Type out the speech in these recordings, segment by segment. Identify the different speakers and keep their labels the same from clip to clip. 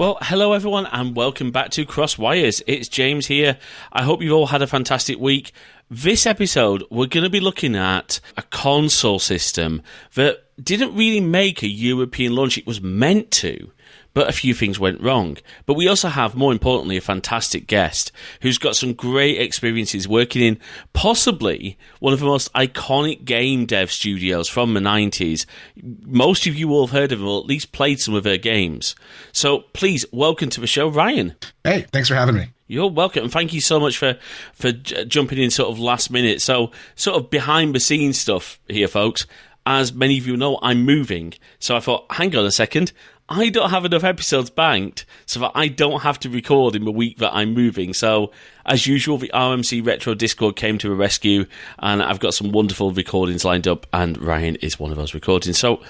Speaker 1: Well, hello everyone and welcome back to Crosswires. It's James here. I hope you've all had a fantastic week. This episode, we're going to be looking at a console system that didn't really make a European launch. It was meant to, but a few things went wrong. But we also have, more importantly, a fantastic guest who's got some great experiences working in possibly one of the most iconic game dev studios from the 90s. Most of you will have heard of them, or at least played some of their games. So please, welcome to the show, Ryan.
Speaker 2: Hey, thanks for having me.
Speaker 1: You're welcome, and thank you so much for jumping in sort of last minute. So, sort of behind-the-scenes stuff here, folks. As many of you know, I'm moving. So I thought, hang on a second, I don't have enough episodes banked so that I don't have to record in the week that I'm moving. So, as usual, the RMC Retro Discord came to the rescue, and I've got some wonderful recordings lined up, and Ryan is one of those recordings. So,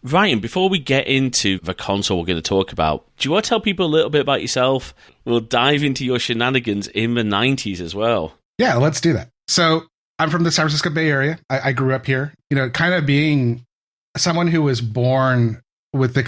Speaker 1: Ryan, before we get into the console we're going to talk about, do you want to tell people a little bit about yourself? We'll dive into your shenanigans in the 90s as well.
Speaker 2: Yeah, let's do that. So, I'm from the San Francisco Bay Area. I grew up here, kind of being someone who was born with the,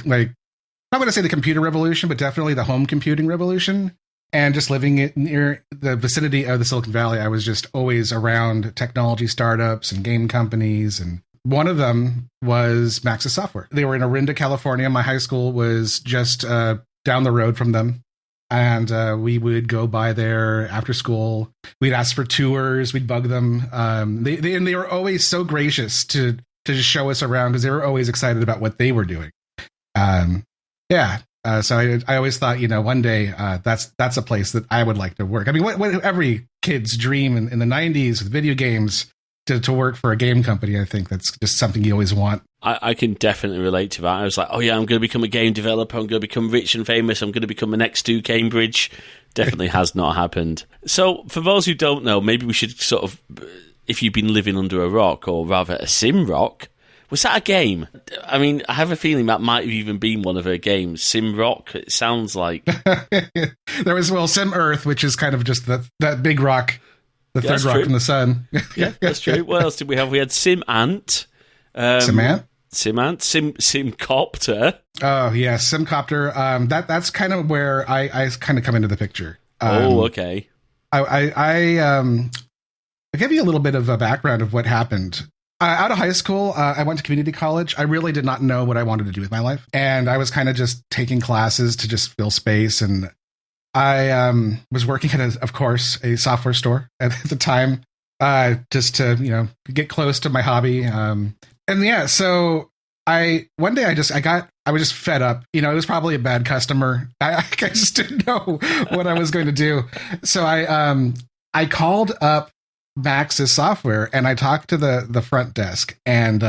Speaker 2: I'm going to say the computer revolution, but definitely the home computing revolution. And just living near the vicinity of the Silicon Valley, I was just always around technology startups and game companies. And one of them was Maxis Software. They were in Orinda, California. My high school was just down the road from them. And we would go by there after school. We'd ask for tours. We'd bug them. They were always so gracious to just show us around because they were always excited about what they were doing. So I always thought, one day that's a place that I would like to work. I mean, what every kid's dream in the 90s with video games to work for a game company. I think that's just something you always want.
Speaker 1: I can definitely relate to that. I was like, oh yeah, I'm going to become a game developer. I'm going to become rich and famous. I'm going to become the next to Cambridge. Definitely has not happened. So for those who don't know, maybe we should sort of, if you've been living under a rock, or rather a sim rock, was that a game? I mean, I have a feeling that might have even been one of her games. Sim Rock, it sounds like.
Speaker 2: There was, Sim Earth, which is kind of just that big rock, the third rock from the sun.
Speaker 1: Yeah, that's true. What else did we have? We had Sim Ant.
Speaker 2: Sim Ant?
Speaker 1: Simcopter.
Speaker 2: Oh, yeah, Simcopter. That's kind of where I kind of come into the picture.
Speaker 1: Okay.
Speaker 2: I'll give you a little bit of a background of what happened. Out of high school, I went to community college. I really did not know what I wanted to do with my life. And I was kind of just taking classes to just fill space. And I was working at, of course, a software store at the time, just to, get close to my hobby. So one day I was just fed up. It was probably a bad customer. I just didn't know what I was going to do. So I called up Maxis Software and I talked to the front desk, and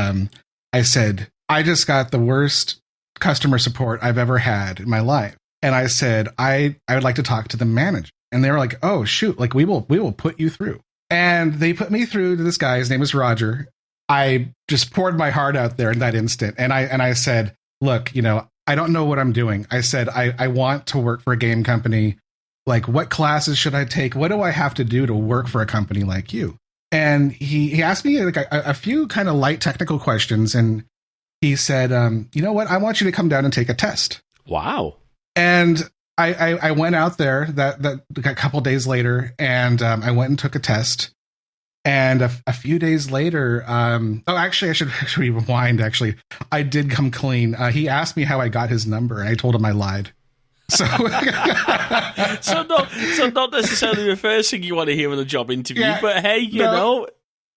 Speaker 2: I said, I just got the worst customer support I've ever had in my life. And I said, I would like to talk to the manager. And they were like, oh shoot, we will put you through. And they put me through to this guy. His name is Roger. I just poured my heart out there in that instant. And I said, look, I don't know what I'm doing. I said, I want to work for a game company. What classes should I take? What do I have to do to work for a company like you? And he asked me a few kind of light technical questions. And he said, you know what? I want you to come down and take a test.
Speaker 1: Wow.
Speaker 2: And I went out there that a couple days later, and I went and took a test. And a few days later, actually, I should rewind. Actually, I did come clean. He asked me how I got his number, and I told him I lied. So,
Speaker 1: so not necessarily the first thing you want to hear in a job interview, but hey, you know.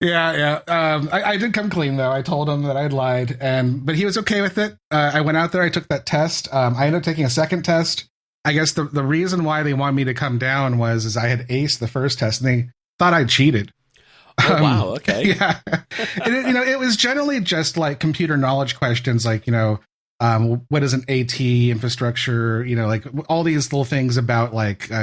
Speaker 2: Yeah. I did come clean though. I told him that I'd lied, but he was okay with it. I went out there. I took that test. I ended up taking a second test. I guess the reason why they wanted me to come down was I had aced the first test, and they thought I cheated.
Speaker 1: Oh, wow. Okay.
Speaker 2: Yeah. It was generally just computer knowledge questions, what is an AT infrastructure? All these little things about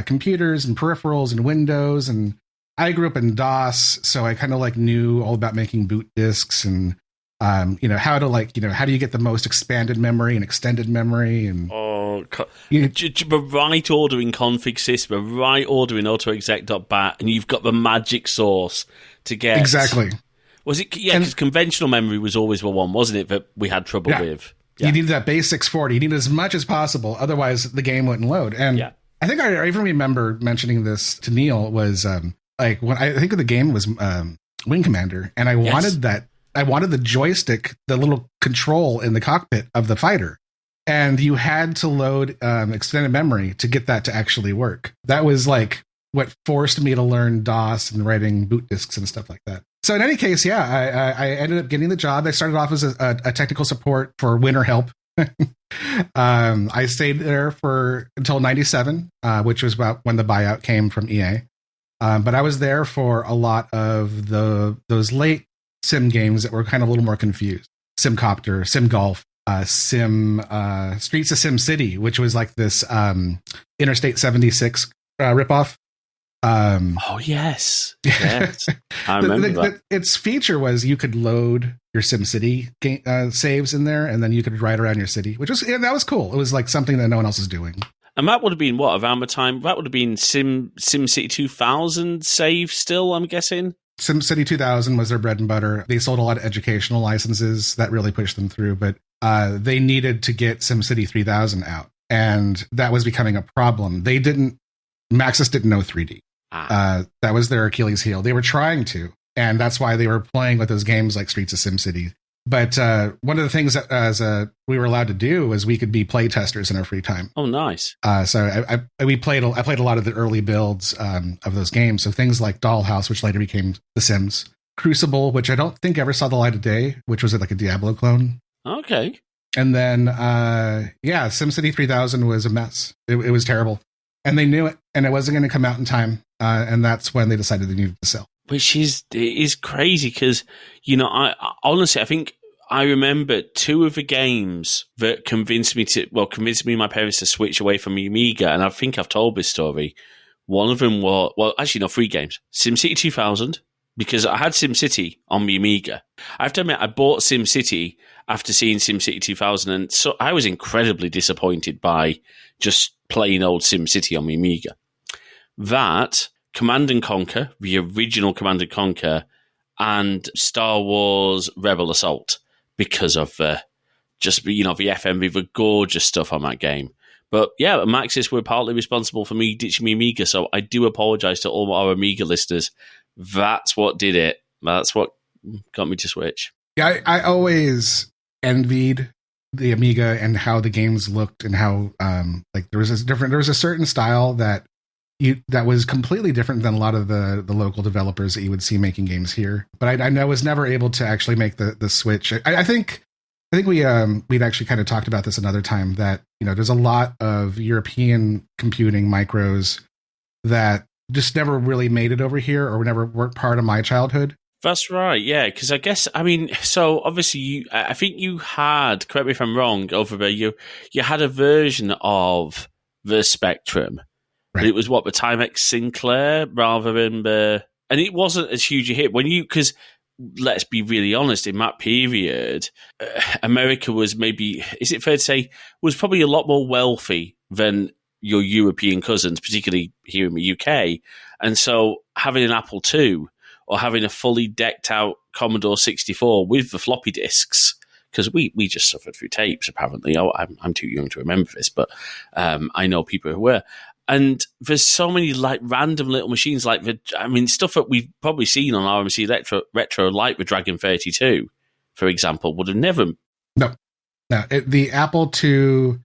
Speaker 2: computers and peripherals and Windows. And I grew up in DOS, so I kind of knew all about making boot disks and how to how do you get the most expanded memory and extended memory and
Speaker 1: the right ordering config sys, the right ordering autoexec.bat, and you've got the magic sauce to get
Speaker 2: exactly.
Speaker 1: Was it? Yeah, because conventional memory was always the one, wasn't it, that we had trouble with.
Speaker 2: You needed that base 640. You needed as much as possible. Otherwise, the game wouldn't load. And I think I even remember mentioning this to Neil was like when I think of the game was Wing Commander. And I wanted that. I wanted the joystick, the little control in the cockpit of the fighter. And you had to load extended memory to get that to actually work. That was like what forced me to learn DOS and writing boot disks and stuff like that. So in any case, I ended up getting the job. I started off as a technical support for Winter Help. I stayed there until 97, which was about when the buyout came from EA. But I was there for a lot of those late sim games that were kind of a little more confused. Simcopter, Sim Golf, Streets of Sim City, which was like this Interstate 76 ripoff.
Speaker 1: Yes. I remember that.
Speaker 2: Its feature was you could load your SimCity saves in there, and then you could ride around your city, that was cool. It was like something that no one else was doing.
Speaker 1: And that would have been what, around the time? That would have been SimCity 2000 save still, I'm guessing?
Speaker 2: SimCity 2000 was their bread and butter. They sold a lot of educational licenses that really pushed them through, but they needed to get SimCity 3000 out, and that was becoming a problem. Maxis didn't know 3D. That was their Achilles heel. They were trying to, and that's why they were playing with those games like Streets of SimCity. But one of the things that we were allowed to do was we could be play testers in our free time.
Speaker 1: Oh, nice.
Speaker 2: So I played a lot of the early builds of those games. So things like Dollhouse, which later became The Sims, Crucible, which I don't think ever saw the light of day, which was like a Diablo clone.
Speaker 1: Okay.
Speaker 2: And then SimCity 3000 was a mess. It was terrible. And they knew it, and it wasn't going to come out in time. And that's when they decided they needed to sell.
Speaker 1: Which is crazy because, I honestly, I think I remember two of the games that convinced me and my parents to switch away from the Amiga. And I think I've told this story. One of them was, three games. SimCity 2000, because I had SimCity on the Amiga. I have to admit, I bought SimCity after seeing SimCity 2000. And so I was incredibly disappointed by just plain old SimCity on the Amiga. That, Command & Conquer, the original Command & Conquer, and Star Wars Rebel Assault, because of the FMV, the gorgeous stuff on that game. But yeah, Maxis were partly responsible for me ditching my Amiga, so I do apologize to all our Amiga listeners. That's what did it. That's what got me to switch.
Speaker 2: Yeah, I always envied the Amiga and how the games looked, and how there was a certain style that was completely different than a lot of the local developers that you would see making games here. But I was never able to actually make the switch. I think we'd actually kind of talked about this another time, that there's a lot of European computing micros that just never really made it over here, or never were part of my childhood.
Speaker 1: That's right, yeah, because so obviously I think you had, correct me if I'm wrong, over there, you had a version of the Spectrum, right. But it was the Timex Sinclair rather than and it wasn't as huge a hit because let's be really honest, in that period, America was maybe, is it fair to say, was probably a lot more wealthy than your European cousins, particularly here in the UK, and so having an Apple II, or having a fully decked out Commodore 64 with the floppy disks, because we just suffered through tapes, apparently. I'm too young to remember this, but I know people who were. And there's so many like random little machines, like stuff that we've probably seen on RMC Retro, like the Dragon 32, for example, would have never.
Speaker 2: No. The Apple II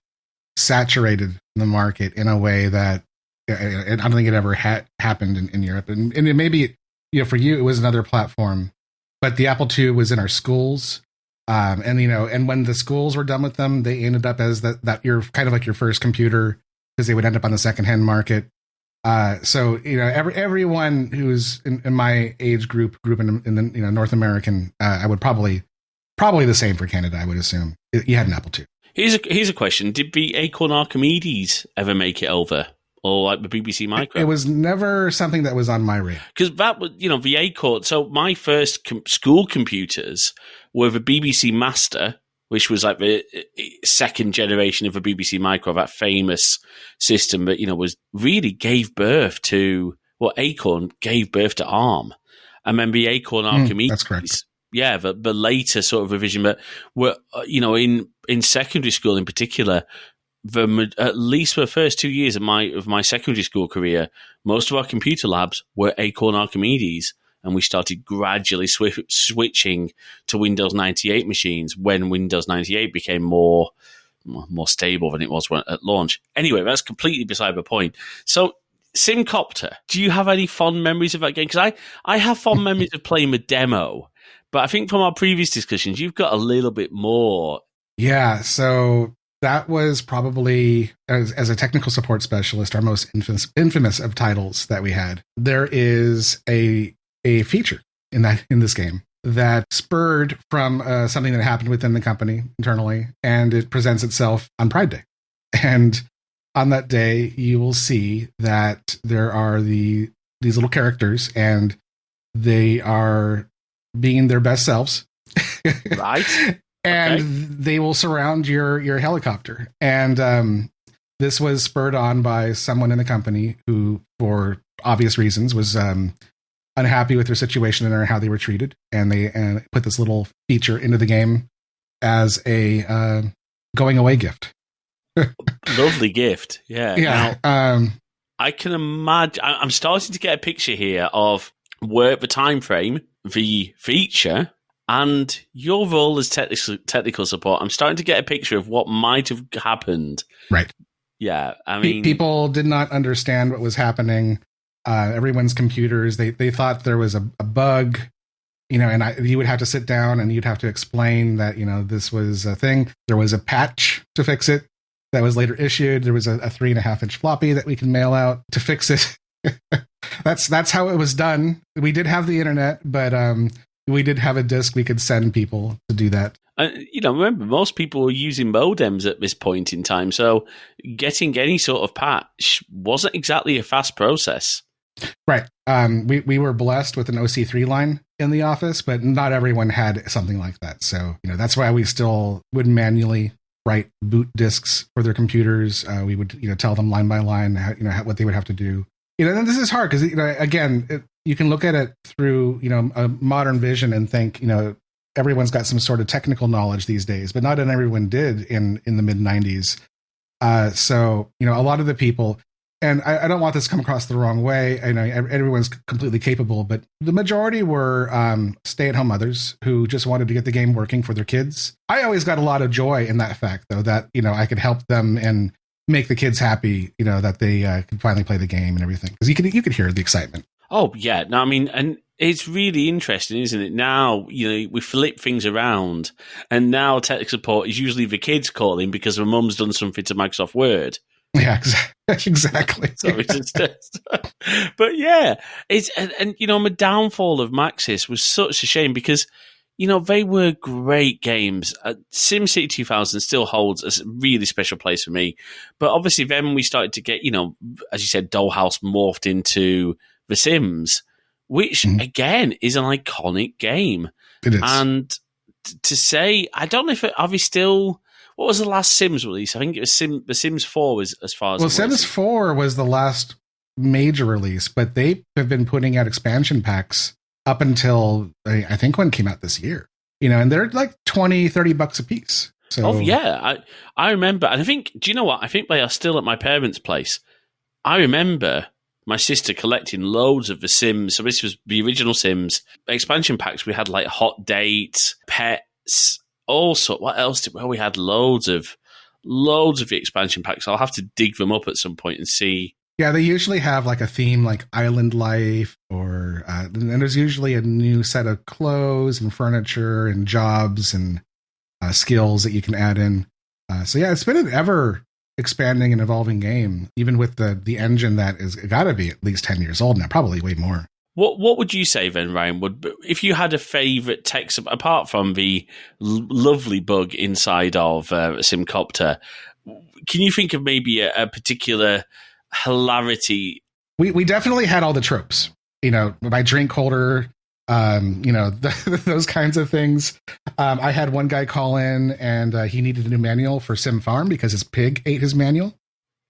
Speaker 2: saturated the market in a way that I don't think it ever happened in Europe, and it may be. For you, it was another platform, but the Apple II was in our schools. And when the schools were done with them, they ended up as that you're kind of like your first computer, because they would end up on the secondhand market. So everyone who's in my age group in the North American, I would probably the same for Canada. I would assume you had an Apple II.
Speaker 1: Here's a question: did the Acorn Archimedes ever make it over? Or like the BBC Micro?
Speaker 2: It was never something that was on my radar.
Speaker 1: Because that was, the Acorn. So my first school computers were the BBC Master, which was like the second generation of the BBC Micro, that famous system that, was really gave birth to, Acorn gave birth to ARM. And then the Acorn Archimedes.
Speaker 2: That's correct.
Speaker 1: the later sort of revision. But were in secondary school in particular, at least for the first 2 years of my secondary school career, most of our computer labs were Acorn Archimedes, and we started gradually switching to Windows 98 machines when Windows 98 became more stable than it was at launch. Anyway, that's completely beside the point. So, Simcopter, do you have any fond memories of that game? Because I have fond memories of playing the demo, but I think from our previous discussions, you've got a little bit more.
Speaker 2: Yeah, so that was probably, as a technical support specialist, our most infamous of titles that we had. There is a feature in this game that spurred from something that happened within the company internally, and it presents itself on Pride Day. And on that day, you will see that there are these little characters, and they are being their best selves.
Speaker 1: Right.
Speaker 2: And they will surround your helicopter. And this was spurred on by someone in the company who, for obvious reasons, was unhappy with their situation and how they were treated. And they put this little feature into the game as a going away gift.
Speaker 1: Lovely gift. Yeah.
Speaker 2: Yeah.
Speaker 1: Now, I can imagine. I'm starting to get a picture here of where the time frame, the feature, and your role as technical support. I'm starting to get a picture of what might have happened.
Speaker 2: Right.
Speaker 1: Yeah. I mean,
Speaker 2: people did not understand what was happening. Everyone's computers, they thought there was a bug, and you would have to sit down and you'd have to explain that, this was a thing. There was a patch to fix it that was later issued. There was a 3.5-inch floppy that we can mail out to fix it. That's how it was done. We did have the internet, but we did have a disk we could send people to do that.
Speaker 1: Remember, most people were using modems at this point in time, so getting any sort of patch wasn't exactly a fast process.
Speaker 2: Right. We were blessed with an OC3 line in the office, but not everyone had something like that. So, that's why we still would manually write boot disks for their computers. We would, tell them line by line, what they would have to do. And this is hard because, again, you can look at it through, a modern vision and think, everyone's got some sort of technical knowledge these days, but not everyone did in the mid 90s. So, a lot of the people, and I don't want this to come across the wrong way. I know everyone's completely capable, but the majority were stay-at-home mothers who just wanted to get the game working for their kids. I always got a lot of joy in that fact, though, that, I could help them and make the kids happy, that they could finally play the game and everything. Because you could hear the excitement.
Speaker 1: Oh, yeah. No, I mean, and it's really interesting, isn't it? Now, we flip things around, and now tech support is usually the kids calling because their mum's done something to Microsoft Word.
Speaker 2: Yeah, exactly.
Speaker 1: But yeah, it's and the downfall of Maxis was such a shame because they were great games. SimCity 2000 still holds a really special place for me. But obviously, then we started to get as you said, Dollhouse morphed into The Sims, which again is an iconic game.
Speaker 2: It is,
Speaker 1: and to say, I don't know if are we still. What was the last Sims release? I think it was The Sims 4 was as far as...
Speaker 2: Well, Sims 4 was the last major release, but they have been putting out expansion packs up until, I think, when it came out this year. And they're like $20-$30 a piece. So,
Speaker 1: oh, yeah. I remember. And I think, do you know what? I think they are still at my parents' place. I remember my sister collecting loads of The Sims. So this was the original Sims. Expansion packs, we had like Hot Dates, Pets... Also, what else we had loads of the expansion packs. I'll have to dig them up at some point and see.
Speaker 2: Yeah, they usually have like a theme like island life, or and there's usually a new set of clothes and furniture and jobs and skills that you can add in. So yeah, it's been an ever expanding and evolving game, even with the engine that is got to be at least 10 years old now, probably way more.
Speaker 1: What would you say then, Ryan? If you had a favourite tech, apart from the lovely bug inside of Simcopter, can you think of maybe a particular hilarity?
Speaker 2: We definitely had all the tropes. My drink holder, those kinds of things. I had one guy call in and he needed a new manual for Sim Farm because his pig ate his manual.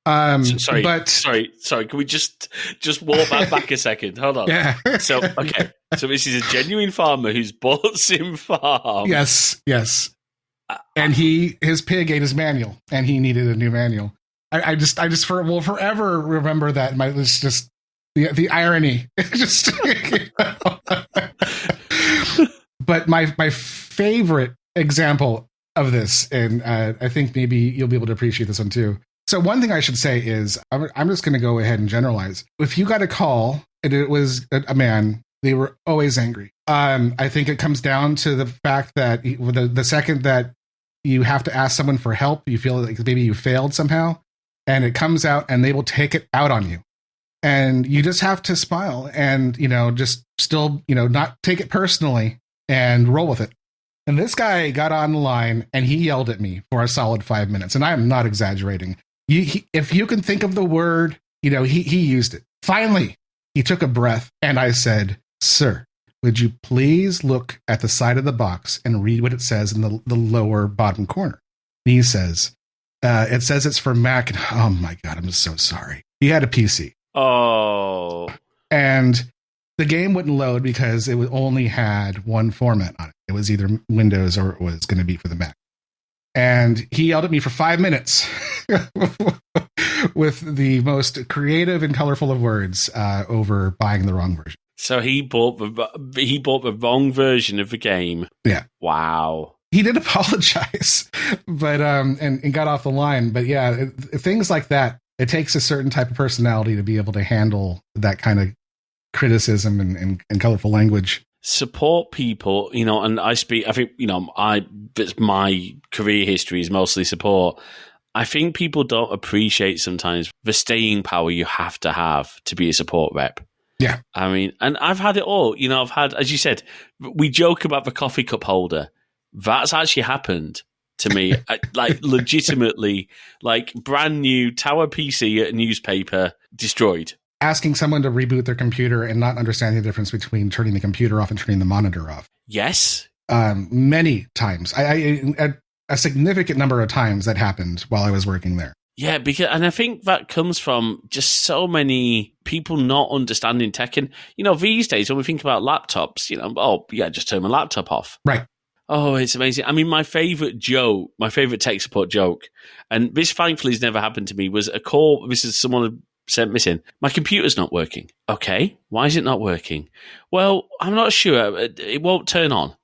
Speaker 1: Sorry. Can we just walk back a second? Hold on.
Speaker 2: Yeah.
Speaker 1: So this is a genuine farmer who's bought Sim Farm.
Speaker 2: Yes. And his pig ate his manual, and he needed a new manual. I just will forever remember that. It's just the irony. Just, But my favorite example of this, and I think maybe you'll be able to appreciate this one too. So one thing I should say is I'm just going to go ahead and generalize. If you got a call and it was a man, they were always angry. I think it comes down to the fact that the second that you have to ask someone for help, you feel like maybe you failed somehow, and it comes out and they will take it out on you. And you just have to smile and, just still, not take it personally and roll with it. And this guy got on the line and he yelled at me for a solid 5 minutes. And I am not exaggerating. If you can think of the word, he used it. Finally, he took a breath and I said, "Sir, would you please look at the side of the box and read what it says in the lower bottom corner?" And he says, "It says it's for Mac." And, oh my God, I'm so sorry. He had a PC.
Speaker 1: Oh.
Speaker 2: And the game wouldn't load because it only had one format on it. It was either Windows or it was going to be for the Mac. And he yelled at me for 5 minutes with the most creative and colorful of words over buying the wrong version.
Speaker 1: So he bought the wrong version of the game.
Speaker 2: Yeah.
Speaker 1: Wow.
Speaker 2: He did apologize, but and got off the line. But yeah, things like that. It takes a certain type of personality to be able to handle that kind of criticism and colorful language.
Speaker 1: Support people, and I think, my career history is mostly support. I think people don't appreciate sometimes the staying power you have to be a support rep.
Speaker 2: Yeah.
Speaker 1: I mean, and I've had it all. I've had, as you said, we joke about the coffee cup holder. That's actually happened to me. Legitimately, brand new Tower PC at a newspaper destroyed.
Speaker 2: Asking someone to reboot their computer and not understanding the difference between turning the computer off and turning the monitor off.
Speaker 1: Yes.
Speaker 2: Many times. A significant number of times that happened while I was working there.
Speaker 1: Yeah, and I think that comes from just so many people not understanding tech. And, these days when we think about laptops, just turn my laptop off.
Speaker 2: Right.
Speaker 1: Oh, it's amazing. I mean, my favorite tech support joke, and this thankfully has never happened to me, was a call. This is someone who sent missing. "My computer's not working." "Okay, why is it not working?" "Well, I'm not sure. It won't turn on."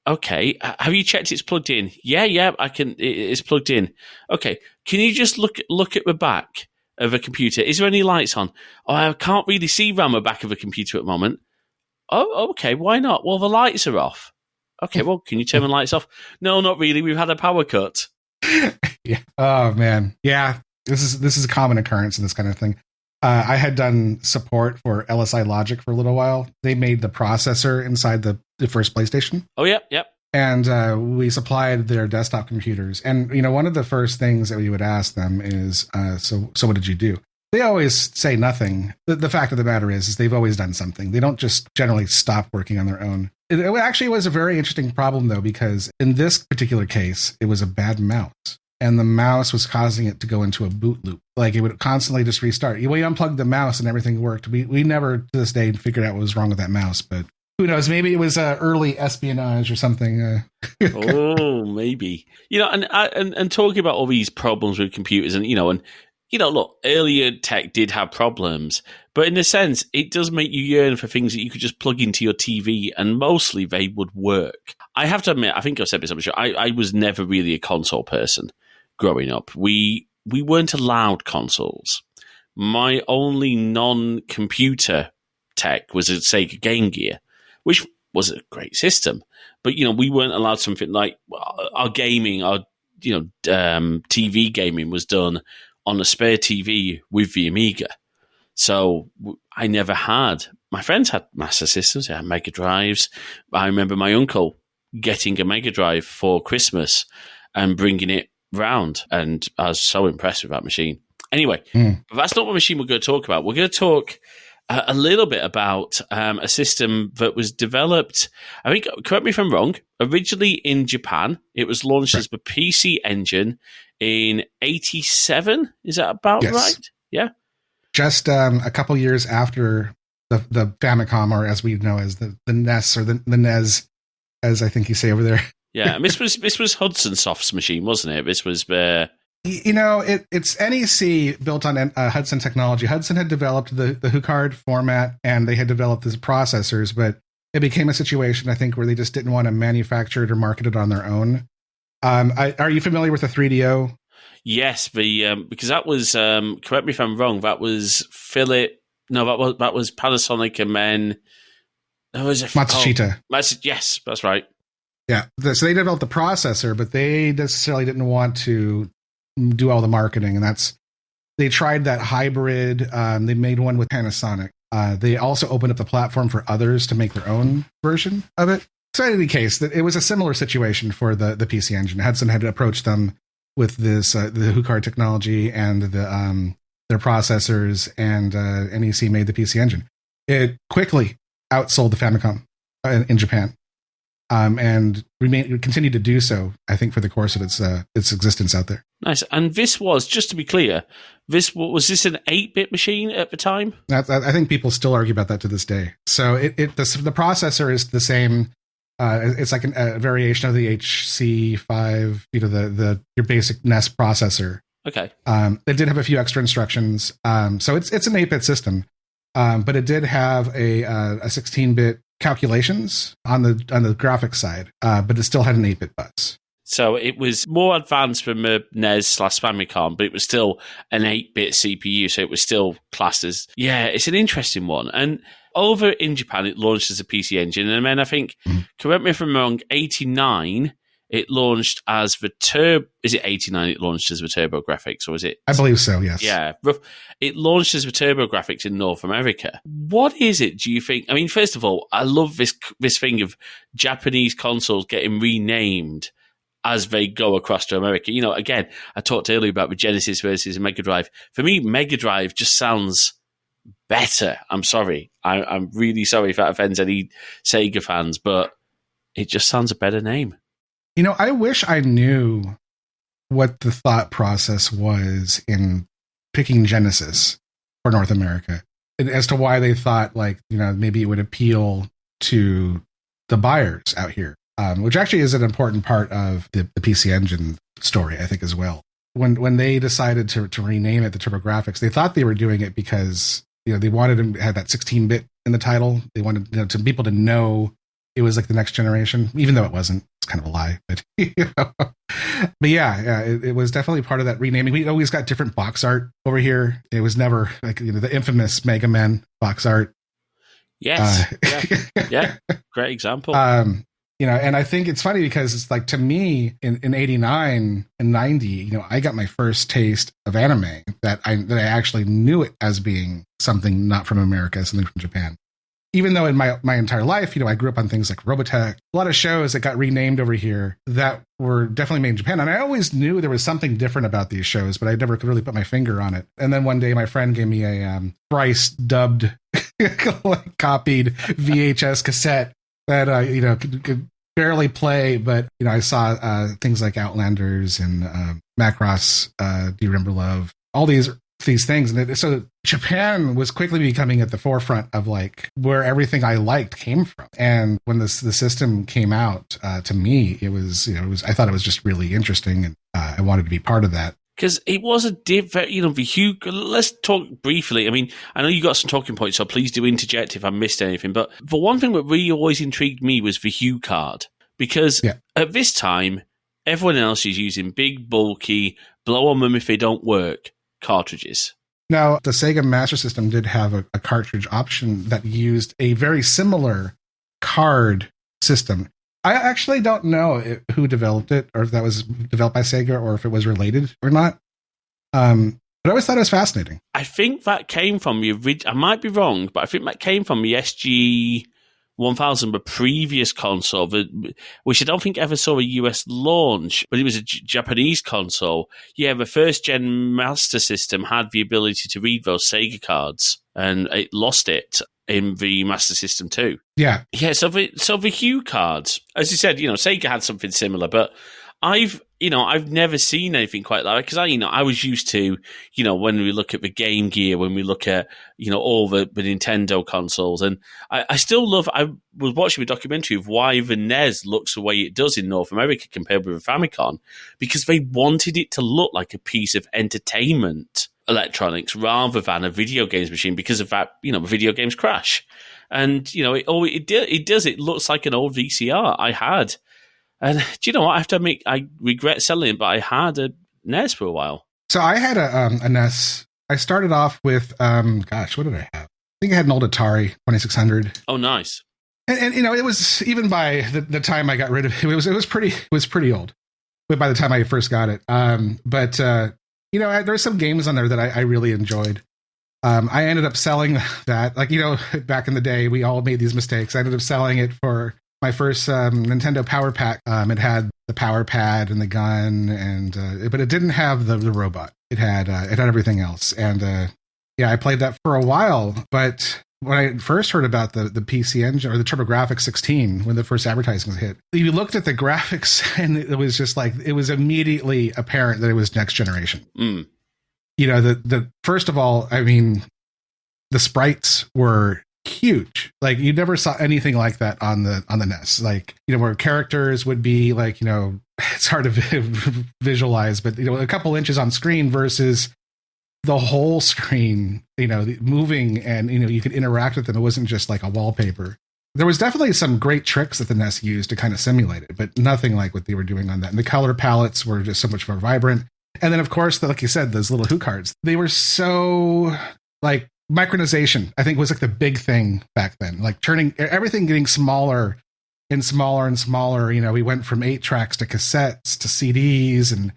Speaker 1: "Okay, have you checked it's plugged in?" Yeah, I can. It's plugged in." "Okay, can you just look at the back of a computer? Is there any lights on?" "Oh, I can't really see around the back of a computer at the moment." "Oh, okay, why not?" "Well, the lights are off." "Okay, well, can you turn the lights off?" "No, not really. We've had a power cut."
Speaker 2: Yeah. Oh man. Yeah. This is a common occurrence in this kind of thing. I had done support for LSI Logic for a little while. They made the processor inside the first PlayStation.
Speaker 1: Oh, yep.
Speaker 2: And we supplied their desktop computers. And, one of the first things that we would ask them is, so what did you do? They always say nothing. The fact of the matter is they've always done something. They don't just generally stop working on their own. It actually was a very interesting problem, though, because in this particular case, it was a bad mouse. And the mouse was causing it to go into a boot loop. It would constantly just restart. We unplugged the mouse and everything worked. We never, to this day, figured out what was wrong with that mouse. But who knows? Maybe it was early espionage or something.
Speaker 1: Oh, maybe. And talking about all these problems with computers and, look, earlier tech did have problems. But in a sense, it does make you yearn for things that you could just plug into your TV and mostly they would work. I have to admit, I think I've said this on the show, I was never really a console person growing up. We weren't allowed consoles. My only non-computer tech was a Sega Game Gear, which was a great system. But, we weren't allowed something like our gaming, our TV gaming was done on a spare TV with the Amiga. So I never had. My friends had Master Systems, they had Mega Drives. I remember my uncle getting a Mega Drive for Christmas and bringing it round, and I was so impressed with that machine. Anyway, but that's not what machine we're going to talk about. We're going to talk a little bit about a system that was developed, I think, correct me if I'm wrong, originally in Japan. It was launched as the PC Engine in 87. Is that about right? Yeah.
Speaker 2: Just a couple years after the Famicom, or as we know as the NES, or the NES, as I think you say over there.
Speaker 1: Yeah, and this was Hudson Soft's machine, wasn't it? This was
Speaker 2: it's NEC built on Hudson technology. Hudson had developed the HuCard format, and they had developed these processors, but it became a situation, I think, where they just didn't want to manufacture it or market it on their own. Are you familiar with the 3DO?
Speaker 1: Yes, because that was correct me if I'm wrong. That was Philip. No, that was Panasonic, and then there was
Speaker 2: Matsushita.
Speaker 1: Yes, that's right.
Speaker 2: Yeah, so they developed the processor, but they necessarily didn't want to do all the marketing, and they tried that hybrid. They made one with Panasonic. They also opened up the platform for others to make their own version of it. So in any case, it was a similar situation for the PC Engine. Hudson had approached them with this the HuCard technology and their processors, and NEC made the PC Engine. It quickly outsold the Famicom in Japan. And continued to do so, I think, for the course of its existence out there.
Speaker 1: Nice. And this was, just to be clear, was this an 8-bit machine at the time?
Speaker 2: I think people still argue about that to this day. So the processor is the same. It's like a variation of the HC5, your basic NES processor.
Speaker 1: Okay.
Speaker 2: It did have a few extra instructions. So it's an 8-bit system, but it did have a 16-bit calculations on the graphics side, but it still had an 8-bit bus.
Speaker 1: So it was more advanced from a NES/Famicom, but it was still an 8-bit CPU, so it was still classed as... Yeah, it's an interesting one. And over in Japan, it launched as a PC Engine, and then I think, correct me if I'm wrong, 89... It launched as the Is it 89 it launched as the TurboGrafx, or is it?
Speaker 2: I believe so, yes.
Speaker 1: Yeah. It launched as the TurboGrafx in North America. What is it, do you think? I mean, first of all, I love this thing of Japanese consoles getting renamed as they go across to America. Again, I talked earlier about the Genesis versus Mega Drive. For me, Mega Drive just sounds better. I'm sorry. I'm really sorry if that offends any Sega fans, but it just sounds a better name.
Speaker 2: I wish I knew what the thought process was in picking Genesis for North America, as to why they thought, maybe it would appeal to the buyers out here, which actually is an important part of the PC Engine story, I think, as well. When they decided to rename it the TurboGrafx, they thought they were doing it because they wanted to have that 16-bit in the title. They wanted to people to know it was like the next generation, even though it wasn't. It's kind of a lie, but but yeah, it was definitely part of that renaming. We always got different box art over here. It was never like the infamous Mega Man box art.
Speaker 1: Yes, yeah, great example.
Speaker 2: And I think it's funny because it's like, to me, in 89 and 90, I got my first taste of anime that I actually knew it as being something not from America, something from Japan. Even though in my entire life, I grew up on things like Robotech, a lot of shows that got renamed over here that were definitely made in Japan. And I always knew there was something different about these shows, but I never could really put my finger on it. And then one day my friend gave me a Bryce dubbed, copied VHS cassette that could barely play, but I saw things like Outlanders and Macross, Do You Remember Love? All these things, and so Japan was quickly becoming at the forefront of where everything I liked came from. And when the system came out, to me, it was I thought it was just really interesting, and I wanted to be part of that.
Speaker 1: Because it was the Hue. Let's talk briefly. I mean, I know you got some talking points, so please do interject if I missed anything. But the one thing that really always intrigued me was the Hue card, because at this time, everyone else is using big, bulky, blow on them if they don't work cartridges.
Speaker 2: Now, the Sega Master System did have a cartridge option that used a very similar card system. I actually don't know who developed it, or if that was developed by Sega, or if it was related or not. But I always thought it was fascinating. I
Speaker 1: think that came from I might be wrong, but I think that came from the SG 1000, the previous console, which I don't think ever saw a US launch, but it was a Japanese console. Yeah, the first gen Master System had the ability to read those Sega cards, and it lost it in the Master System too.
Speaker 2: Yeah.
Speaker 1: So the Hue cards, as you said, Sega had something similar, but I've never seen anything quite like that because I was used to, when we look at the Game Gear, when we look at, all the Nintendo consoles, and I still love. I was watching a documentary of why the NES looks the way it does in North America compared with the Famicom, because they wanted it to look like a piece of entertainment electronics rather than a video games machine. Because of that, the video games crash, and it looks like an old VCR I had. And do you know what? I have to admit, I regret selling it, but I had a NES for a while.
Speaker 2: So I had a NES. I started off with, what did I have? I think I had an old Atari 2600.
Speaker 1: Oh, nice.
Speaker 2: And it was, even by the time I got rid of it, it was pretty old. But by the time I first got it, there's some games on there that I really enjoyed. I ended up selling that, back in the day, we all made these mistakes. I ended up selling it for my first Nintendo Power Pack. It had the power pad and the gun, but it didn't have the robot. It had everything else, and I played that for a while. But when I first heard about the PC Engine or the TurboGrafx 16, when the first advertising was hit, you looked at the graphics, and it was just like it was immediately apparent that it was next generation.
Speaker 1: Mm.
Speaker 2: The first of all, I mean, the sprites were huge. Like, you never saw anything like that on the NES. Like, where characters would be like, it's hard to visualize, but a couple inches on screen versus the whole screen, moving, and you could interact with them. It wasn't just like a wallpaper. There was definitely some great tricks that the NES used to kind of simulate it, but nothing like what they were doing on that. And the color palettes were just so much more vibrant. And then, of course, like you said, those little HU cards, they were so like, micronization, I think, was like the big thing back then, like turning everything, getting smaller and smaller and smaller. We went from 8 tracks to cassettes to CDs, and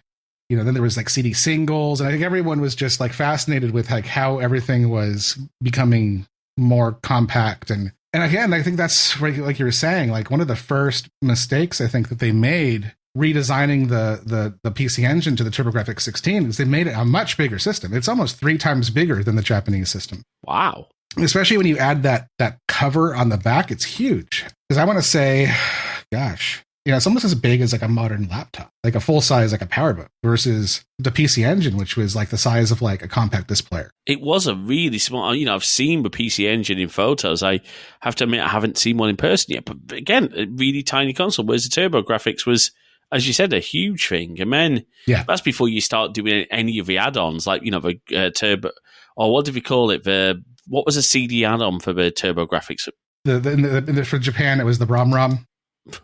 Speaker 2: then there was like CD singles, and I think everyone was just like fascinated with like how everything was becoming more compact. And again, I think that's like you were saying, like one of the first mistakes I think that they made redesigning the PC Engine to the TurboGrafx 16 is they made it a much bigger system. It's almost 3 times bigger than the Japanese system.
Speaker 1: Wow.
Speaker 2: Especially when you add that cover on the back, it's huge. Because I want to say, gosh, it's almost as big as like a modern laptop, like a full size, like a PowerBook, versus the PC Engine, which was like the size of like a compact disc player.
Speaker 1: It was a really small, I've seen the PC Engine in photos. I have to admit, I haven't seen one in person yet. But again, a really tiny console, whereas the TurboGrafx was, as you said, a huge thing. And then that's before you start doing any of the add-ons, like, the Turbo, or what did we call it? What was a CD add-on for the TurboGrafx?
Speaker 2: For Japan, it was the ROM.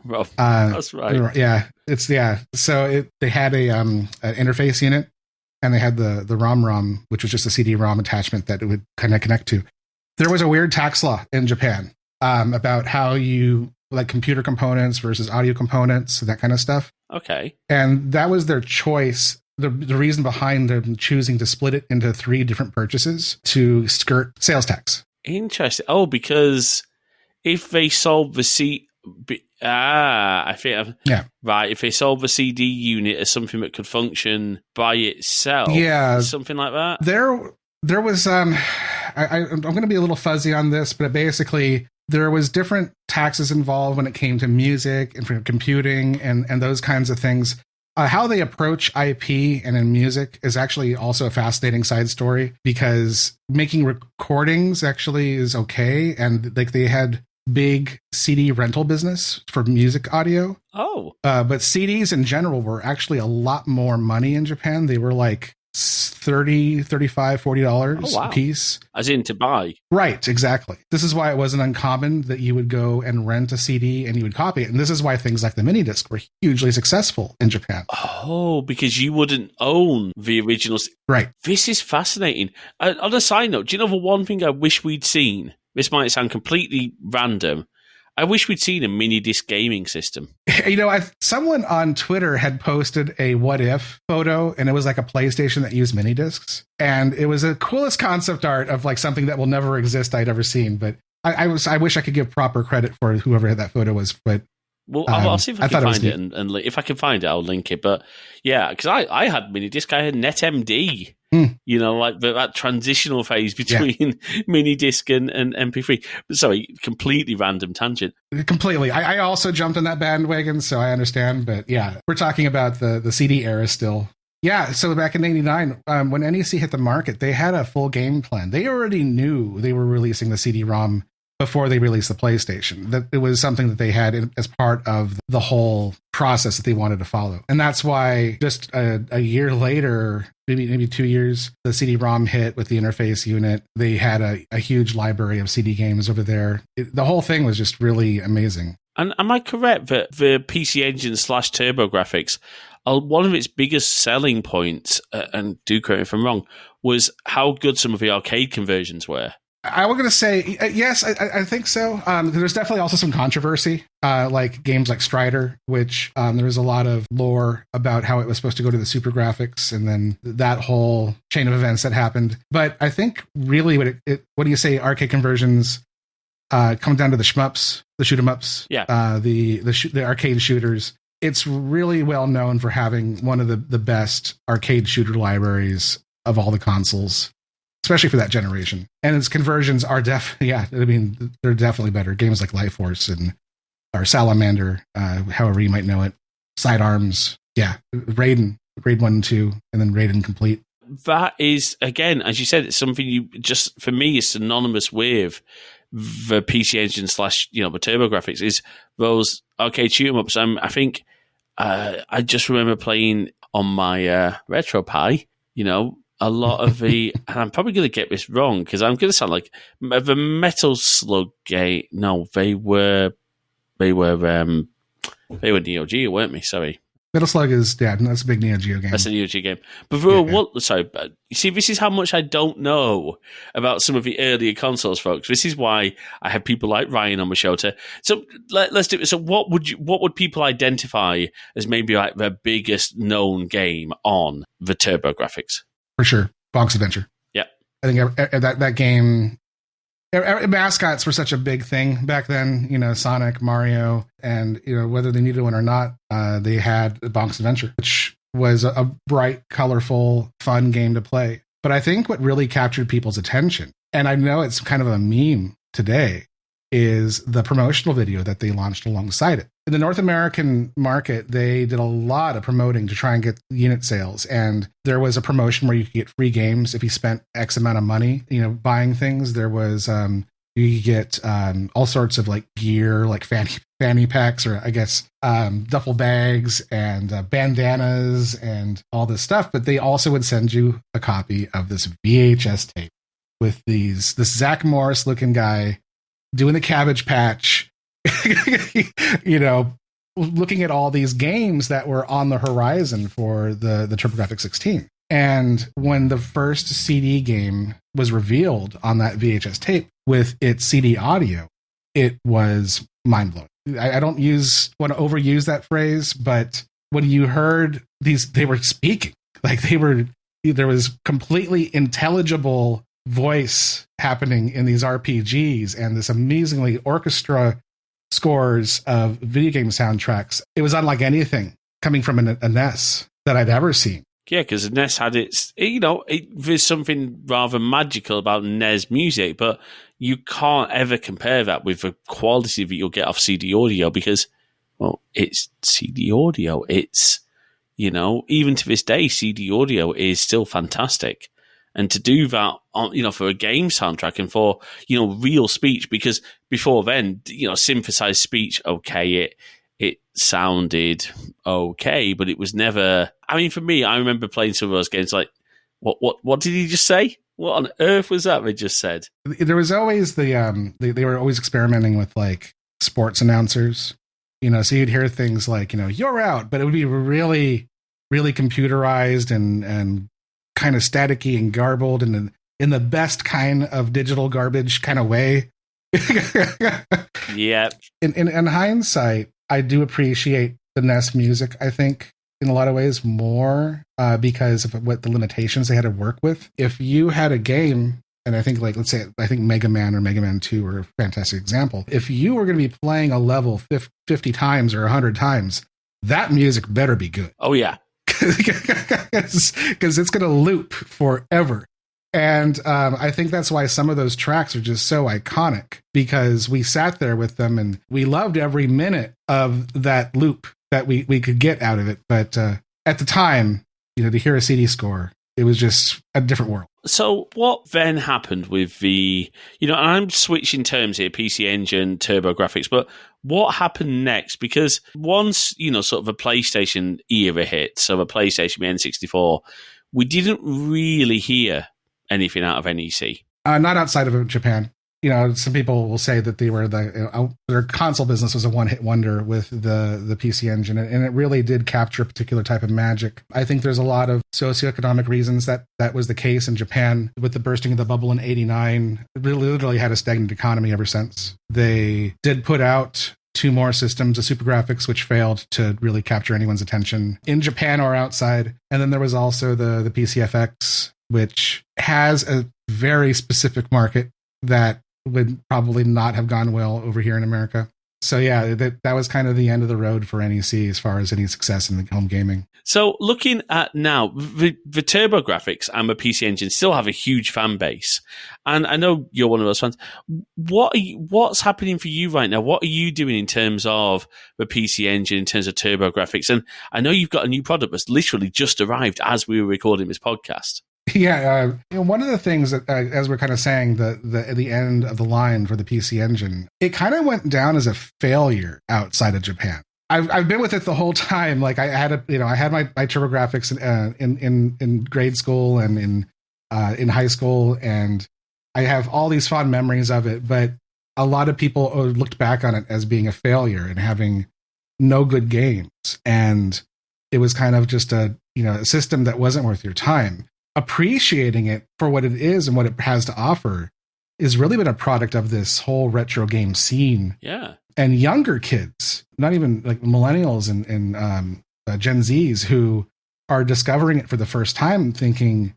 Speaker 1: That's right.
Speaker 2: Yeah. So they had an interface unit, and they had the ROM, which was just a CD-ROM attachment that it would kind of connect to. There was a weird tax law in Japan about how you, like, computer components versus audio components and that kind of stuff.
Speaker 1: Okay.
Speaker 2: And that was their choice. The reason behind them choosing to split it into 3 different purchases to skirt sales tax.
Speaker 1: Interesting. Oh, because if they sold the I think, right. If they sold the CD unit as something that could function by itself, something like that. There was I'm going to be a little fuzzy on this, but basically there was different taxes involved when it came to music and for computing and those kinds of things. How they approach IP and in music is actually also a fascinating side story, because making recordings actually is okay, and like they had big CD rental business for music audio. Oh.
Speaker 2: But CDs in general were actually a lot more money in Japan. They were like $30, $35, $40 a piece.
Speaker 1: As in to buy.
Speaker 2: Right, exactly. This is why it wasn't uncommon that you would go and rent a CD and you would copy it. And this is why things like the mini disc were hugely successful in Japan.
Speaker 1: Oh, because you wouldn't own the original.
Speaker 2: Right.
Speaker 1: This is fascinating. On a side note, do you know the one thing I wish we'd seen? This might sound completely random. I wish we'd seen a mini disc gaming system.
Speaker 2: Someone on Twitter had posted a what if photo, and it was like a PlayStation that used mini discs, and it was the coolest concept art of like something that will never exist I'd ever seen. But I wish I could give proper credit for whoever that photo was. But
Speaker 1: I'll see if I can find it, and if I can find it, I'll link it. But yeah, because I had mini disc, I had NetMD. You know, like that transitional phase between mini disc and MP3. Sorry, completely random tangent.
Speaker 2: Completely. I also jumped on that bandwagon, so I understand. But yeah, we're talking about the CD era still. Yeah, so back in '89, when NEC hit the market, they had a full game plan. They already knew they were releasing the CD-ROM before they released the PlayStation. That it was something that they had as part of the whole process that they wanted to follow. And that's why just a year later, maybe 2 years, the CD-ROM hit with the interface unit. They had a huge library of CD games over there. The whole thing was just really amazing.
Speaker 1: And am I correct that the PC Engine / TurboGrafx, one of its biggest selling points, and do correct me if I'm wrong, was how good some of the arcade conversions were?
Speaker 2: I was going to say, yes, I think so. There's definitely also some controversy, like games like Strider, which there was a lot of lore about how it was supposed to go to the Super Graphics, and then that whole chain of events that happened. But I think really what do you say, arcade conversions come down to the shmups, the shoot 'em ups, the arcade shooters. It's really well known for having one of the best arcade shooter libraries of all the consoles, especially for that generation. And its conversions are they're definitely better. Games like Life Force or Salamander, however you might know it, Sidearms, Raiden 1 and 2, and then Raiden Complete.
Speaker 1: That is, again, as you said, it's something you just, for me, is synonymous with the PC Engine / the TurboGrafx, is those arcade shoot 'em ups. I think I just remember playing on my RetroPie, a lot of the, and I'm probably going to get this wrong because I'm going to sound like the Metal Slug game. No, they were Neo Geo, weren't they? Sorry.
Speaker 2: Metal Slug is that's a big Neo Geo game.
Speaker 1: That's a Neo Geo game. But sorry, you see, this is how much I don't know about some of the earlier consoles, folks. This is why I have people like Ryan on my show so let's do it. So what would people identify as maybe like the biggest known game on the TurboGrafx?
Speaker 2: For sure. Bonk's Adventure.
Speaker 1: Yeah.
Speaker 2: I think that game, mascots were such a big thing back then, Sonic, Mario, and, whether they needed one or not, they had Bonk's Adventure, which was a bright, colorful, fun game to play. But I think what really captured people's attention, and I know it's kind of a meme today, is the promotional video that they launched alongside it. In the North American market, they did a lot of promoting to try and get unit sales. And there was a promotion where you could get free games if you spent X amount of money, buying things. There was, you could get all sorts of like gear, like fanny packs, or I guess duffel bags and bandanas and all this stuff. But they also would send you a copy of this VHS tape with this Zach Morris looking guy doing the Cabbage Patch, looking at all these games that were on the horizon for the TurboGrafx 16. And when the first CD game was revealed on that VHS tape with its CD audio, it was mind-blowing. I don't want to overuse that phrase, but when you heard they were speaking, like there was completely intelligible voice happening in these RPGs and this amazingly orchestra scores of video game soundtracks. It was unlike anything coming from a NES that I'd ever seen.
Speaker 1: Yeah, because NES had there's something rather magical about NES music, but you can't ever compare that with the quality that you'll get off CD audio because, well, it's CD audio. It's, even to this day, CD audio is still fantastic. And to do that on, for a game soundtrack and for, real speech, because before then, synthesized speech, okay, it sounded okay, but it was never, for me, I remember playing some of those games like, what did he just say? What on earth was that they just said?
Speaker 2: There was always they were always experimenting with like sports announcers, so you'd hear things like, you're out, but it would be really, really computerized and kind of staticky and garbled and in the best kind of digital garbage kind of way.
Speaker 1: Yeah.
Speaker 2: In hindsight, I do appreciate the NES music, I think, in a lot of ways more because of what the limitations they had to work with. If you had a game, and I think I think Mega Man or Mega Man 2 are a fantastic example. If you were going to be playing a level 50 times or 100 times, that music better be good.
Speaker 1: Oh, yeah.
Speaker 2: because it's going to loop forever. And I think that's why some of those tracks are just so iconic, because we sat there with them and we loved every minute of that loop that we could get out of it. But at the time, to hear a CD score, it was just a different world.
Speaker 1: So what then happened with the, and I'm switching terms here, PC Engine, TurboGrafx, but what happened next? Because once, sort of a PlayStation era hit, so a PlayStation, the N64, we didn't really hear anything out of NEC.
Speaker 2: Not outside of Japan. Some people will say that they were their console business was a one-hit wonder with the PC Engine, and it really did capture a particular type of magic. I think there's a lot of socioeconomic reasons that was the case in Japan. With the bursting of the bubble in '89, it really literally had a stagnant economy ever since. They did put out 2 more systems, a TurboGrafx, which failed to really capture anyone's attention in Japan or outside. And then there was also the PCFX, which has a very specific market that would probably not have gone well over here in America. So yeah, that was kind of the end of the road for NEC as far as any success in the home gaming.
Speaker 1: So looking at now, the TurboGrafx and the PC Engine still have a huge fan base. And I know you're one of those fans. What's happening for you right now? What are you doing in terms of the PC Engine, in terms of TurboGrafx? And I know you've got a new product that's literally just arrived as we were recording this podcast.
Speaker 2: Yeah, one of the things that, as we're kind of saying, the end of the line for the PC Engine, it kind of went down as a failure outside of Japan. I've been with it the whole time. Like I had my TurboGrafx in grade school and in high school, and I have all these fond memories of it. But a lot of people looked back on it as being a failure and having no good games, and it was kind of just a system that wasn't worth your time. Appreciating it for what it is and what it has to offer is really been a product of this whole retro game scene.
Speaker 1: Yeah.
Speaker 2: And younger kids, not even like millennials and Gen Zs, who are discovering it for the first time, thinking,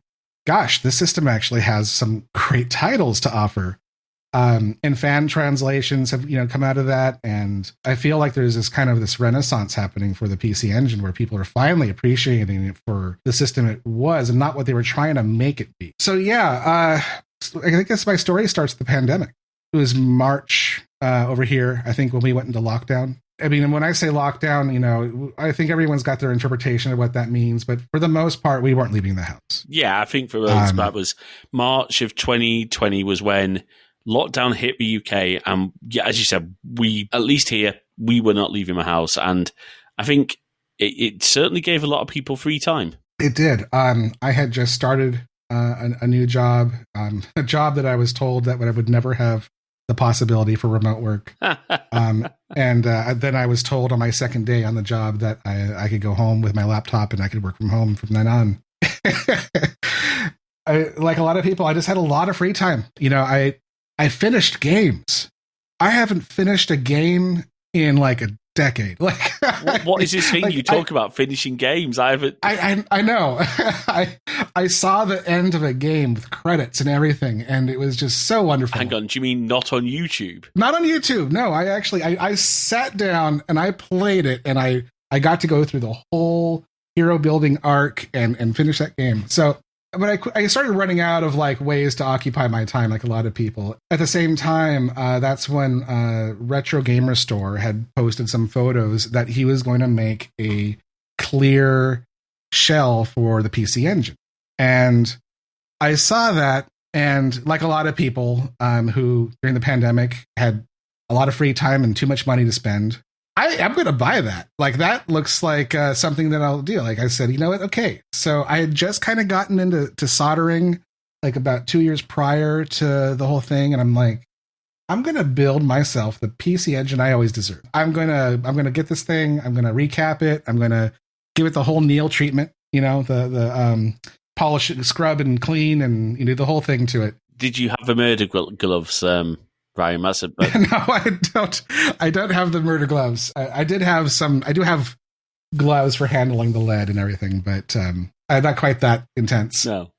Speaker 2: gosh, this system actually has some great titles to offer. And fan translations have come out of that, and I feel like there's this renaissance happening for the PC Engine, where people are finally appreciating it for the system it was and not what they were trying to make it be. So yeah, I guess my story starts with the pandemic. It was March over here, I think, when we went into lockdown. I mean, when I say lockdown, I think everyone's got their interpretation of what that means, but for the most part, we weren't leaving the house.
Speaker 1: Yeah, I think for us, that was March of 2020 was when lockdown hit the UK, and yeah, as you said, we, at least here, we were not leaving the house, and I think it certainly gave a lot of people free time.
Speaker 2: It did. I had just started a new job, a job that I was told that I would never have the possibility for remote work. And then I was told on my second day on the job that I could go home with my laptop and I could work from home from then on. Like a lot of people, I just had a lot of free time. I finished games. I haven't finished a game in like a decade. Like,
Speaker 1: what is this thing you talk about finishing games? I haven't.
Speaker 2: I know. I saw the end of a game with credits and everything, and it was just so wonderful.
Speaker 1: Hang on, do you mean not on YouTube?
Speaker 2: Not on YouTube. No, I sat down and I played it, and I got to go through the whole hero building arc and finish that game. So. But I started running out of like ways to occupy my time, like a lot of people. At the same time, that's when Retro Gamer Store had posted some photos that he was going to make a clear shell for the PC Engine. And I saw that, and like a lot of people who during the pandemic had a lot of free time and too much money to spend, I'm going to buy that. Like, that looks like something that I'll do. Like I said, you know what? Okay. So I had just kind of gotten into soldering like about 2 years prior to the whole thing. And I'm like, I'm going to build myself the PC Engine I always deserve. I'm going to get this thing. I'm going to recap it. I'm going to give it the whole Neil treatment, the polish it, scrub and clean, and the whole thing to it.
Speaker 1: Did you have the murder gloves, Ryan? But
Speaker 2: no, I don't. I don't have the murder gloves. I do have gloves for handling the lead and everything, but not quite that intense.
Speaker 1: No.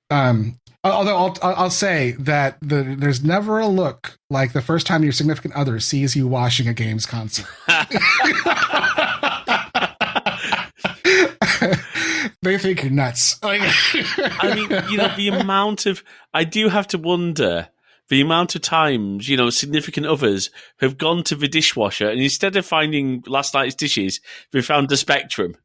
Speaker 2: Although I'll say that there's never a look like the first time your significant other sees you washing a games console. They think you're nuts.
Speaker 1: I mean, the amount of, I do have to wonder the amount of times, significant others have gone to the dishwasher and instead of finding last night's dishes, they found the Spectrum.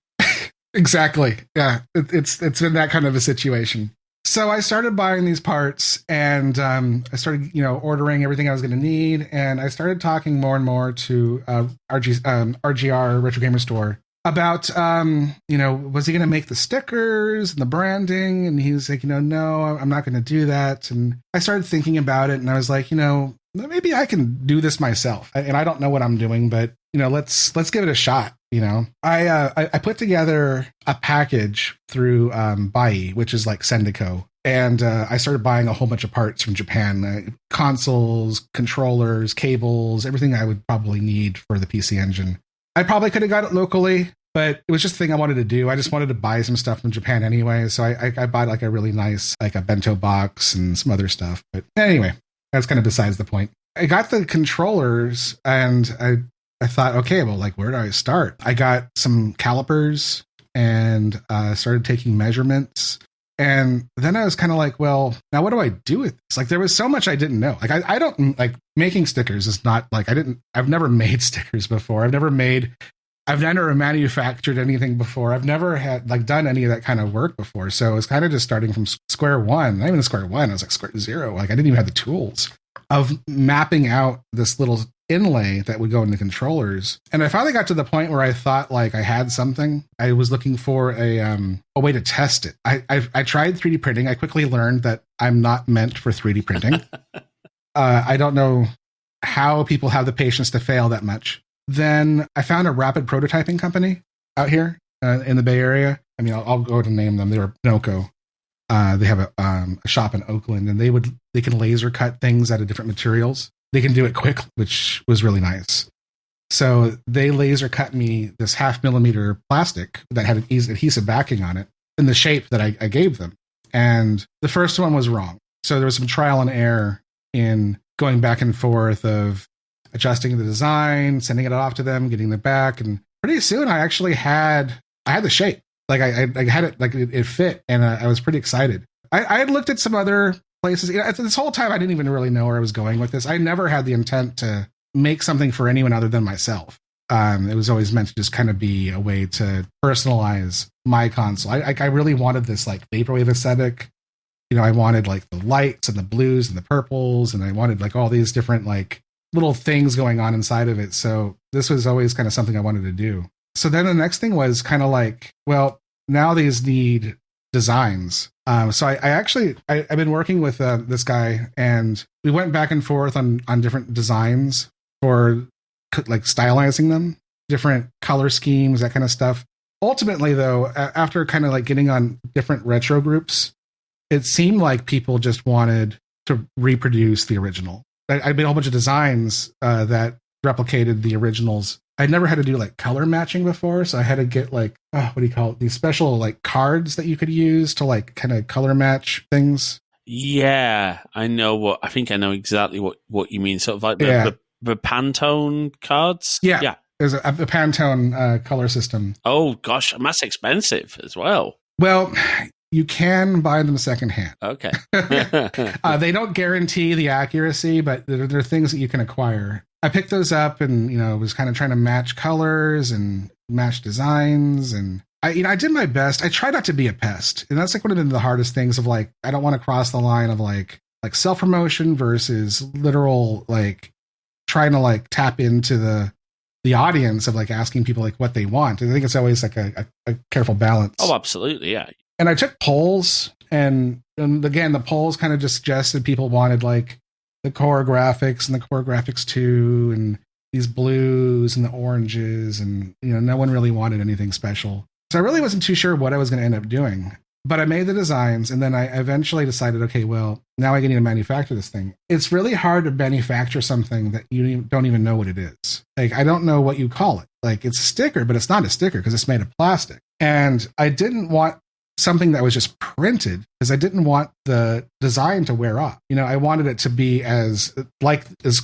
Speaker 2: Exactly. Yeah. It's been that kind of a situation. So I started buying these parts and I started, ordering everything I was going to need. And I started talking more and more to RGR Retro Gamer Store about, was he going to make the stickers and the branding? And he's like, no, I'm not going to do that. And I started thinking about it and I was like, maybe I can do this myself. And I don't know what I'm doing, but, let's give it a shot. I put together a package through Bai, which is like Sendico. And I started buying a whole bunch of parts from Japan, consoles, controllers, cables, everything I would probably need for the PC Engine. I probably could have got it locally, but it was just a thing I wanted to do. I just wanted to buy some stuff from Japan anyway. So I bought like a really nice, like a bento box and some other stuff. But anyway, that's kind of besides the point. I got the controllers and I thought, okay, well, like, where do I start? I got some calipers and started taking measurements. And then I was kind of like, well, now what do I do with this? Like, there was so much I didn't know. Like, I don't like making stickers is not like I've never made stickers before. I've never manufactured anything before. I've never had like done any of that kind of work before. So it was kind of just starting from square one, not even square one. I was like square zero. Like, I didn't even have the tools of mapping out this little inlay that would go into controllers. And I finally got to the point where I thought like I had something. I was looking for a way to test it. I tried 3D printing. I quickly learned that I'm not meant for 3D printing. I don't know how people have the patience to fail that much. Then I found a rapid prototyping company out here in the Bay Area. I mean, I'll go ahead and name them. They were Pinocchio. They have a shop in Oakland, and they can laser cut things out of different materials. They can do it quick, which was really nice. So they laser cut me this 0.5 millimeter plastic that had an adhesive backing on it in the shape that I gave them. And the first one was wrong. So there was some trial and error in going back and forth of adjusting the design, sending it off to them, getting it back. And pretty soon I actually had the shape. Like I had it, like it fit. And I was pretty excited. I had looked at some other places. This whole time I didn't even really know where I was going with this. I never had the intent to make something for anyone other than myself. It was always meant to just kind of be a way to personalize my console. I really wanted this like vaporwave aesthetic. I wanted like the lights and the blues and the purples, and I wanted like all these different like little things going on inside of it. So this was always kind of something I wanted to do. So then the next thing was kind of like, well, now these need designs. So I've been working with this guy, and we went back and forth on different designs for like stylizing them, different color schemes, that kind of stuff. Ultimately, though, after kind of like getting on different retro groups, it seemed like people just wanted to reproduce the original. I made a whole bunch of designs that replicated the originals. I'd never had to do like color matching before, so I had to get like what do you call it? These special like cards that you could use to like kind of color match things.
Speaker 1: Yeah, I think I know exactly what you mean. Sort of like the Pantone cards.
Speaker 2: Yeah. There's a Pantone color system.
Speaker 1: Oh gosh, and that's expensive as well.
Speaker 2: Well, you can buy them secondhand.
Speaker 1: Okay.
Speaker 2: They don't guarantee the accuracy, but they're things that you can acquire. I picked those up and, was kind of trying to match colors and match designs. And I did my best. I tried not to be a pest. And that's like one of the hardest things of like, I don't want to cross the line of like self-promotion versus literal, like trying to like tap into the audience of like asking people like what they want. I think it's always like a careful balance.
Speaker 1: Oh, absolutely. Yeah.
Speaker 2: And I took polls, and again, the polls kind of just suggested people wanted like the core graphics and the core graphics 2 and these blues and the oranges, and no one really wanted anything special. So I really wasn't too sure what I was going to end up doing. But I made the designs, and then I eventually decided, okay, well, now I need to manufacture this thing. It's really hard to manufacture something that you don't even know what it is. Like, I don't know what you call it. Like, it's a sticker, but it's not a sticker because it's made of plastic. And I didn't want something that was just printed because I didn't want the design to wear off. I wanted it to be as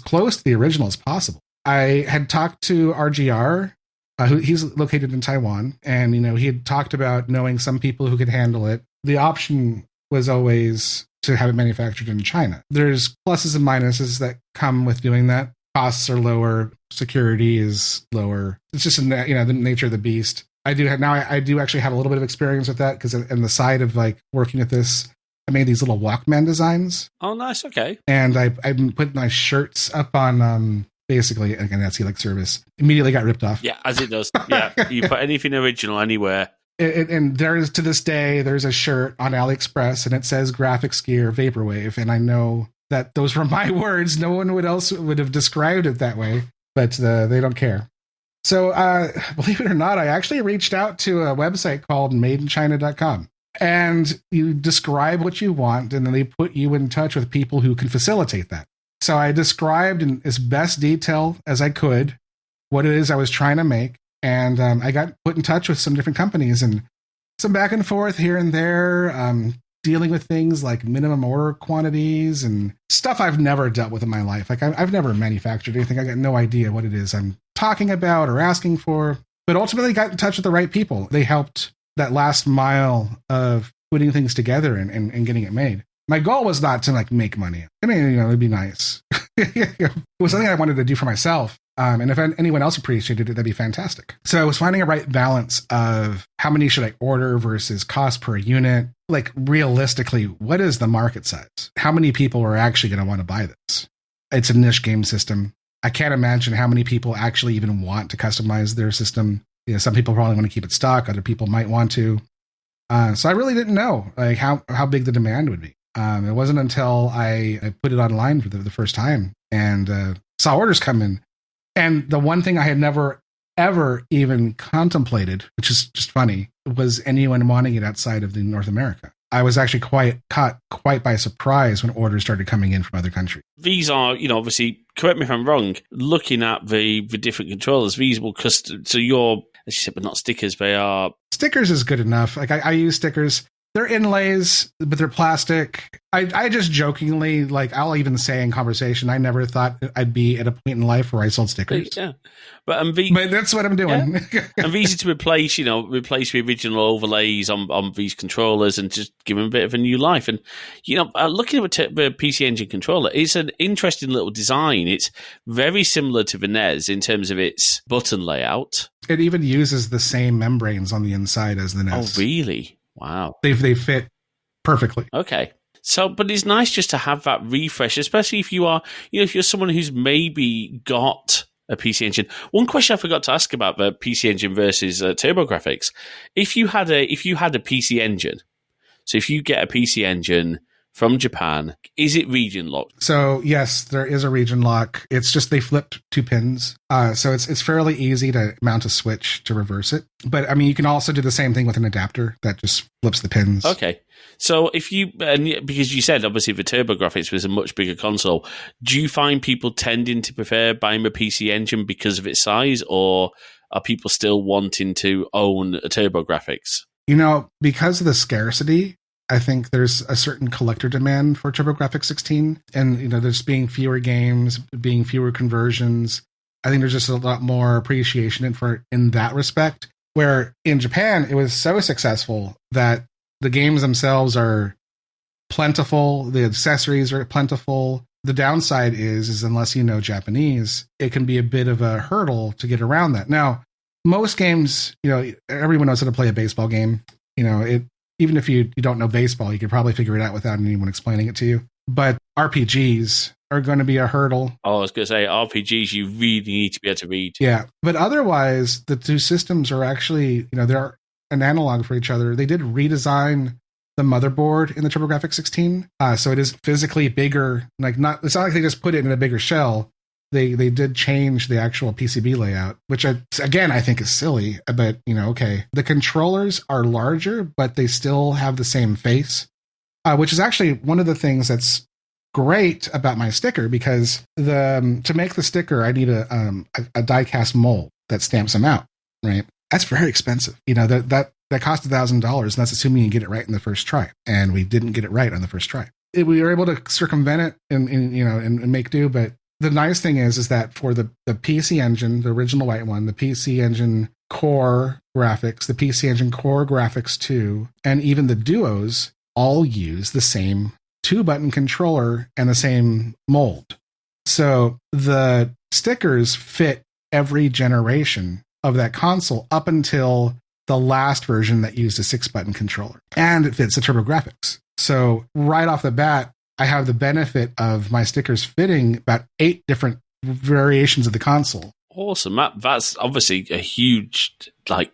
Speaker 2: close to the original as possible. I had talked to RGR He's located in Taiwan, and he had talked about knowing some people who could handle it. The option was always to have it manufactured in China. There's pluses and minuses that come with doing that. Costs are lower, security is lower. It's just the nature of the beast. I do actually have a little bit of experience with that, because on the side of like working with this, I made these little Walkman designs.
Speaker 1: Oh, nice. Okay.
Speaker 2: And I put my shirts up on basically like an Etsy service. Immediately got ripped off.
Speaker 1: Yeah, as it does. Yeah, you put anything original anywhere.
Speaker 2: And there is, to this day, there's a shirt on AliExpress and it says GrafxGear Vaporwave. And I know that those were my words. No one else would have described it that way, but they don't care. So believe it or not, I actually reached out to a website called madeinchina.com. And you describe what you want, and then they put you in touch with people who can facilitate that. So I described in as best detail as I could what it is I was trying to make. And I got put in touch with some different companies and some back and forth here and there, dealing with things like minimum order quantities and stuff I've never dealt with in my life. Like I've never manufactured anything. I got no idea what it is I'm talking about or asking for, but ultimately got in touch with the right people. They helped that last mile of putting things together and getting it made. My goal was not to like make money. I mean, it'd be nice. It was something I wanted to do for myself. And if anyone else appreciated it, that'd be fantastic. So I was finding a right balance of how many should I order versus cost per unit. Like realistically, what is the market size? How many people are actually going to want to buy this? It's a niche game system. I can't imagine how many people actually even want to customize their system. Some people probably want to keep it stock. Other people might want to. So I really didn't know like how big the demand would be. It wasn't until I put it online for the first time and saw orders come in. And the one thing I had never, ever even contemplated, which is just funny, was anyone wanting it outside of North America. I was actually caught quite by surprise when orders started coming in from other countries.
Speaker 1: These are, obviously, correct me if I'm wrong, looking at the different controllers, these will custom. So you're, as you said, but not stickers, they are.
Speaker 2: Stickers is good enough. Like I use stickers. They're inlays, but they're plastic. I just jokingly, like I'll even say in conversation, I never thought I'd be at a point in life where I sold stickers.
Speaker 1: Yeah, but
Speaker 2: that's what I'm doing.
Speaker 1: Yeah. And these are to replace the original overlays on these controllers and just give them a bit of a new life. And looking at the PC Engine controller, it's an interesting little design. It's very similar to the NES in terms of its button layout.
Speaker 2: It even uses the same membranes on the inside as the NES.
Speaker 1: Oh, really? Wow.
Speaker 2: They fit perfectly.
Speaker 1: Okay. So, but it's nice just to have that refresh, especially if you are, if you're someone who's maybe got a PC Engine. One question I forgot to ask about the PC Engine versus TurboGrafx. If you had a PC Engine, so if you get a PC Engine from Japan, is it region locked?
Speaker 2: So yes, there is a region lock. It's just they flipped 2 pins. So it's fairly easy to mount a switch to reverse it. But I mean, you can also do the same thing with an adapter that just flips the pins.
Speaker 1: Okay. So if you, because you said obviously the TurboGrafx was a much bigger console, do you find people tending to prefer buying a PC Engine because of its size, or are people still wanting to own a TurboGrafx?
Speaker 2: Because of the scarcity, I think there's a certain collector demand for TurboGrafx 16, and there's being fewer games, being fewer conversions. I think there's just a lot more appreciation in that respect. Where in Japan, it was so successful that the games themselves are plentiful, the accessories are plentiful. The downside is unless you know Japanese, it can be a bit of a hurdle to get around that. Now, most games, everyone knows how to play a baseball game. Even if you don't know baseball, you could probably figure it out without anyone explaining it to you. But RPGs are going to be a hurdle.
Speaker 1: Oh, I was going to say, RPGs, you really need to be able to read.
Speaker 2: Yeah. But otherwise, the two systems are actually, they're an analog for each other. They did redesign the motherboard in the TurboGrafx 16. So it is physically bigger. It's not like they just put it in a bigger shell. They did change the actual PCB layout, which I think is silly, but okay. The controllers are larger, but they still have the same face, which is actually one of the things that's great about my sticker, because to make the sticker, I need a die-cast mold that stamps them out, right? That's very expensive. That cost $1,000, and that's assuming you get it right in the first try. And we didn't get it right on the first try. We were able to circumvent it and make do, but the nice thing is that for the PC Engine, the original white one, the PC Engine Core Graphics, the PC Engine Core Graphics 2, and even the Duos all use the same 2-button controller and the same mold. So the stickers fit every generation of that console up until the last version that used a 6-button controller. And it fits the TurboGrafx. So right off the bat, I have the benefit of my stickers fitting about 8 different variations of the console.
Speaker 1: Awesome. That's obviously a huge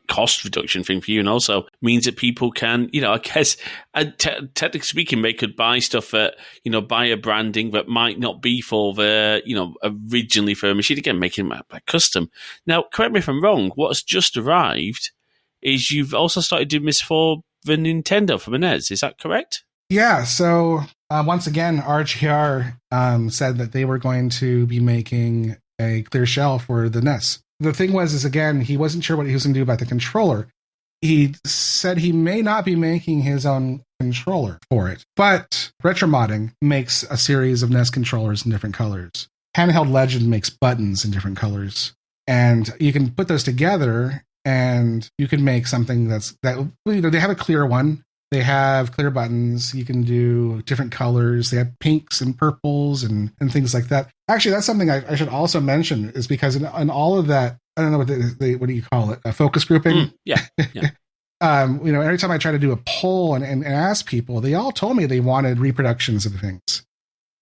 Speaker 1: cost reduction thing for you, and also means that people can, I guess, technically speaking, they could buy stuff that, buy a branding that might not be for the, originally for a machine. Again, making it custom. Now, correct me if I'm wrong, what's just arrived is you've also started doing this for the Nintendo, for the NES. Is that correct?
Speaker 2: Yeah, so once again, RGR said that they were going to be making a clear shell for the NES. The thing was, again, he wasn't sure what he was going to do about the controller. He said he may not be making his own controller for it, but Retromodding makes a series of NES controllers in different colors. Handheld Legend makes buttons in different colors, and you can put those together, and you can make something that they have a clear one. They have clear buttons. You can do different colors. They have pinks and purples and things like that. Actually, that's something I should also mention, is because in all of that, I don't know what what do you call it? A focus grouping?
Speaker 1: Yeah.
Speaker 2: Every time I try to do a poll and ask people, they all told me they wanted reproductions of things.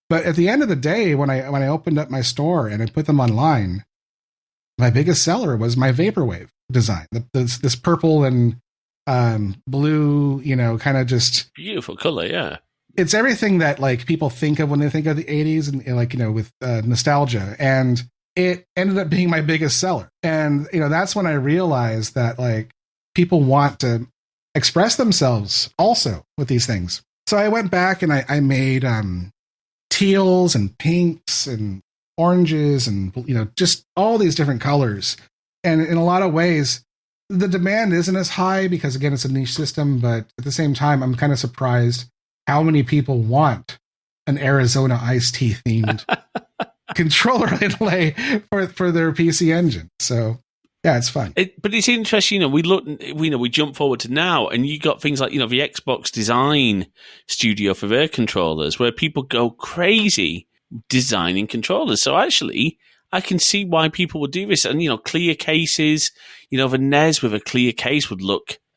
Speaker 2: But at the end of the day, when I opened up my store and I put them online, my biggest seller was my Vaporwave design. This purple and blue, kind of just
Speaker 1: beautiful color. Yeah,
Speaker 2: it's everything that people think of when they think of the 80s and with nostalgia, and it ended up being my biggest seller. And that's when I realized that people want to express themselves also with these things. So I went back and I made teals and pinks and oranges and just all these different colors. And in a lot of ways, the demand isn't as high because, again, it's a niche system, but at the same time, I'm kind of surprised how many people want an Arizona iced tea themed controller inlay for their PC Engine. So, yeah, it's fun.
Speaker 1: But it's interesting, we jump forward to now, and you got things like, the Xbox Design Studio for their controllers, where people go crazy designing controllers. So actually, I can see why people would do this. And, clear cases, the NES with a clear case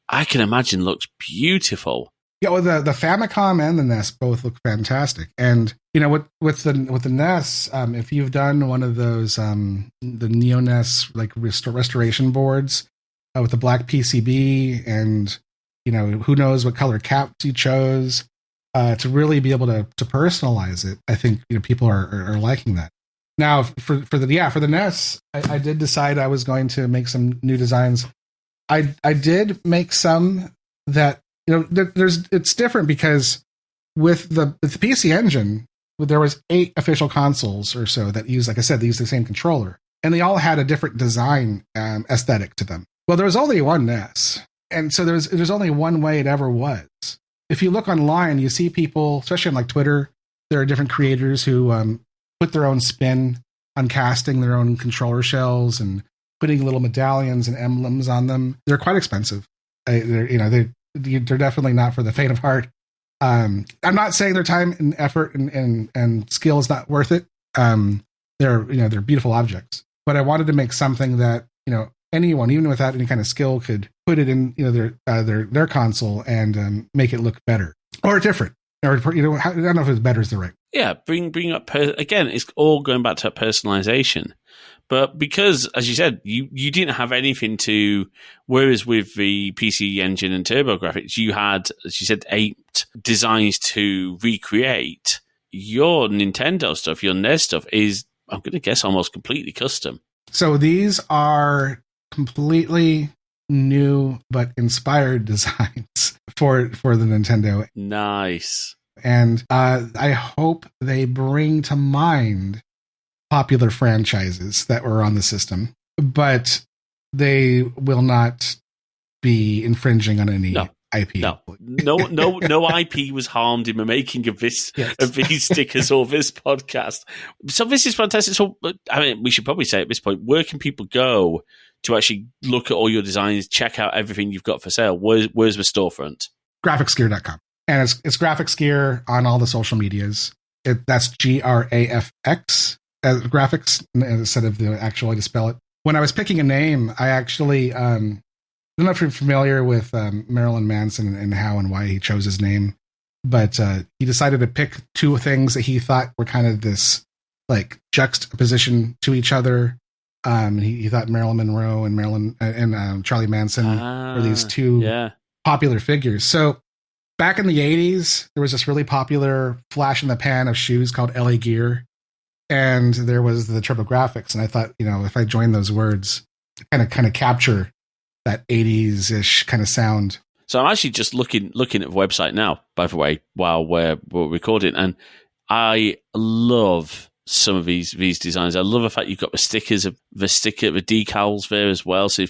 Speaker 1: I can imagine looks beautiful.
Speaker 2: Yeah, well, the Famicom and the NES both look fantastic. And, with the NES, if you've done one of those, the Neo NES, restoration boards with the black PCB and, who knows what color caps you chose to really be able to personalize it, I think, people are liking that. Now, for the NES, I did decide I was going to make some new designs. I did make some that it's different because with the PC Engine, there was 8 official consoles or so that use, like I said, they use the same controller, and they all had a different design aesthetic to them. Well, there was only one NES, and so there's only one way it ever was. If you look online, you see people, especially on Twitter, there are different creators who put their own spin on casting their own controller shells and putting little medallions and emblems on them. They're quite expensive. They're definitely not for the faint of heart. I'm not saying their time and effort and skill is not worth it. They're beautiful objects, but I wanted to make something that anyone, even without any kind of skill, could put it in their console and make it look better or different. Or I don't know if it's better is the right.
Speaker 1: Yeah, bring up again. It's all going back to personalization, but because, as you said, you didn't have anything to. Whereas with the PC Engine and TurboGrafx, you had, as you said, 8 designs to recreate. Your Nintendo stuff, your NES stuff, is, I'm going to guess, almost completely custom.
Speaker 2: So these are completely new but inspired designs for the Nintendo.
Speaker 1: Nice.
Speaker 2: And I hope they bring to mind popular franchises that were on the system, but they will not be infringing on any IP.
Speaker 1: No IP was harmed in the making of this, of these stickers or this podcast. So this is fantastic. So, I mean, we should probably say at this point, where can people go to actually look at all your designs, check out everything you've got for sale? Where's the storefront?
Speaker 2: GrafxGear.com. And it's GrafxGear on all the social medias. That's GRAFX, graphics, instead of the actual way to spell it. When I was picking a name, I actually, I don't know if you're familiar with Marilyn Manson and how and why he chose his name, but he decided to pick two things that he thought were kind of this like juxtaposition to each other. He thought Marilyn Monroe and Charlie Manson were these two popular figures. So back in the 80s, there was this really popular flash in the pan of shoes called LA Gear. And there was the TurboGrafx. And I thought, if I join those words, kind of capture that 80s-ish kind of sound.
Speaker 1: So I'm actually just looking at the website now, by the way, while we're recording. And I love some of these designs. I love the fact you've got the stickers, the decals there as well. So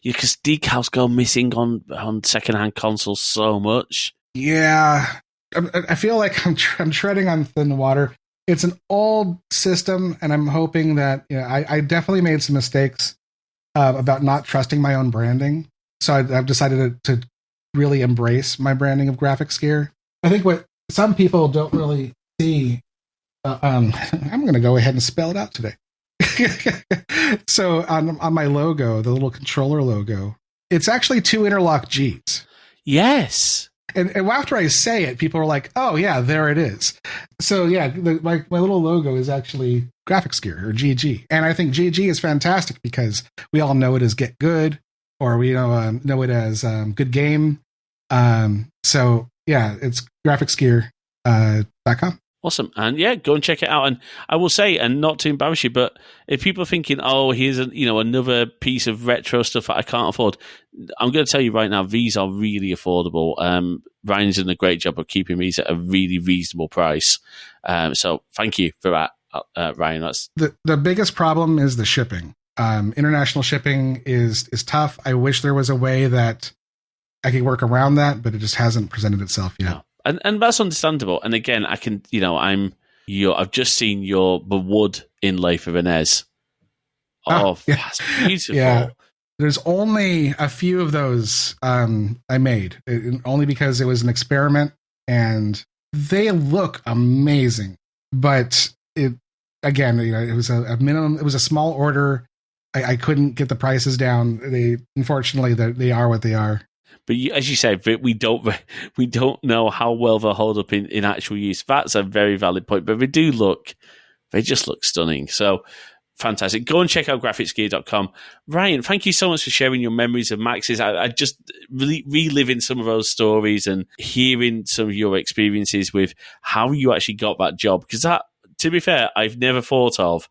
Speaker 1: because decals go missing on secondhand consoles so much.
Speaker 2: Yeah, I feel like I'm treading on thin water. It's an old system, and I'm hoping that I definitely made some mistakes about not trusting my own branding. So I've decided to really embrace my branding of GrafxGear. I think what some people don't really see. I'm going to go ahead and spell it out today. So on my logo, the little controller logo, it's actually two interlock G's.
Speaker 1: Yes.
Speaker 2: And after I say it, people are like, "Oh yeah, there it is." So yeah, my little logo is actually GrafxGear or GG, and I think GG is fantastic because we all know it as Get Good, or we know it as Good Game. So yeah, it's GrafxGear.com.
Speaker 1: Awesome. And yeah, go and check it out. And I will say, and not to embarrass you, but if people are thinking, oh, here's another piece of retro stuff that I can't afford, I'm going to tell you right now, these are really affordable. Ryan's done a great job of keeping these at a really reasonable price. So thank you for that, Ryan. That's
Speaker 2: the biggest problem is the shipping. International shipping is tough. I wish there was a way that I could work around that, but it just hasn't presented itself yet.
Speaker 1: No. And that's understandable. And again, I can, I've just seen the wood inlay for Vanez. Oh, that's beautiful. Yeah.
Speaker 2: There's only a few of those I made, only because it was an experiment, and they look amazing. But it was a minimum. It was a small order. I couldn't get the prices down. Unfortunately, they are what they are.
Speaker 1: But as you said, we don't know how well they'll hold up in actual use. That's a very valid point. But they just look stunning. So fantastic. Go and check out GrafxGear.com. Ryan, thank you so much for sharing your memories of Maxis. I just really reliving some of those stories and hearing some of your experiences with how you actually got that job. Because that, to be fair, I've never thought of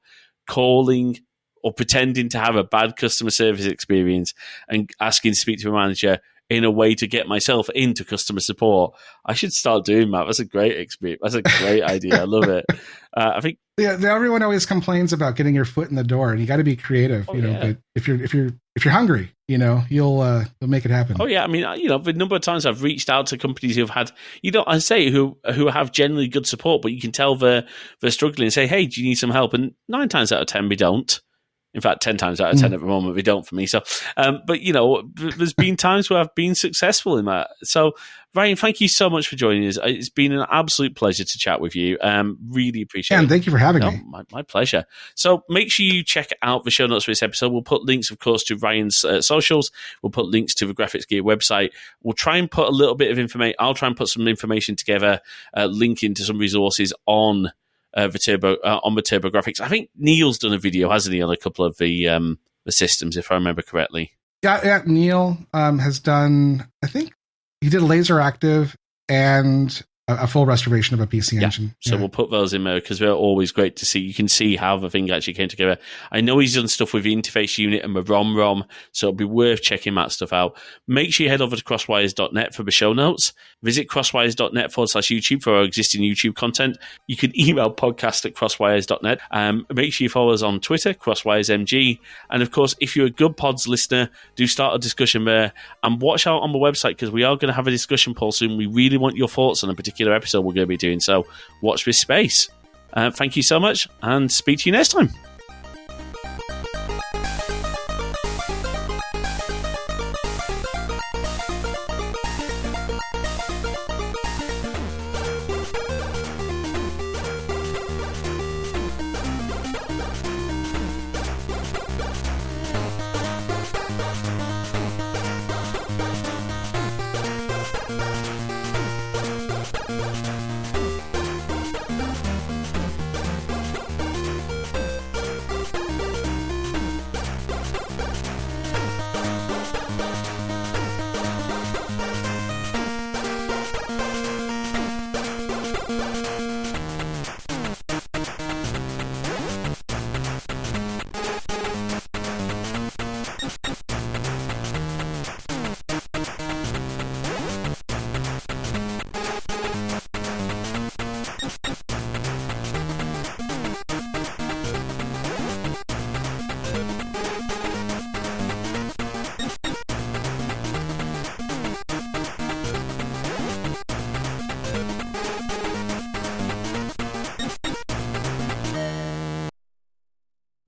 Speaker 1: calling or pretending to have a bad customer service experience and asking to speak to a manager in a way to get myself into customer support. I should start doing that. That's a great experience. That's a great idea. I love it. I think
Speaker 2: everyone always complains about getting your foot in the door, and you got to be creative. But if you're hungry, you'll make it happen.
Speaker 1: Oh yeah, I mean, the number of times I've reached out to companies who've had, I say who have generally good support, but you can tell they're struggling and say, hey, do you need some help? And 9 times out of 10 we don't. In fact, 10 times out of 10 at the moment, we don't for me. So, but there's been times where I've been successful in that. So, Ryan, thank you so much for joining us. It's been an absolute pleasure to chat with you. Really appreciate it.
Speaker 2: And thank you for having me.
Speaker 1: My pleasure. So make sure you check out the show notes for this episode. We'll put links, of course, to Ryan's socials. We'll put links to the GrafxGear website. We'll try and put a little bit of information. I'll try and put some information together, linking to some resources on the TurboGrafx. I think Neil's done a video, hasn't he, on a couple of the systems, if I remember correctly.
Speaker 2: Yeah. Neil has done. I think he did Laser Active and a full restoration of a PC engine.
Speaker 1: So we'll put those in there because they're always great to see. You can see how the thing actually came together. I know he's done stuff with the interface unit and the ROM, so it'll be worth checking that stuff out. Make sure you head over to crosswires.net for the show notes. Visit crosswires.net/YouTube for our existing YouTube content. You can email podcast@crosswires.net. Make sure you follow us on Twitter, CrosswiresMG. And of course, if you're a Good Pods listener, do start a discussion there. And watch out on the website because we are going to have a discussion poll soon. We really want your thoughts on a particular episode we're going to be doing, so watch this space. Thank you so much and speak to you next time.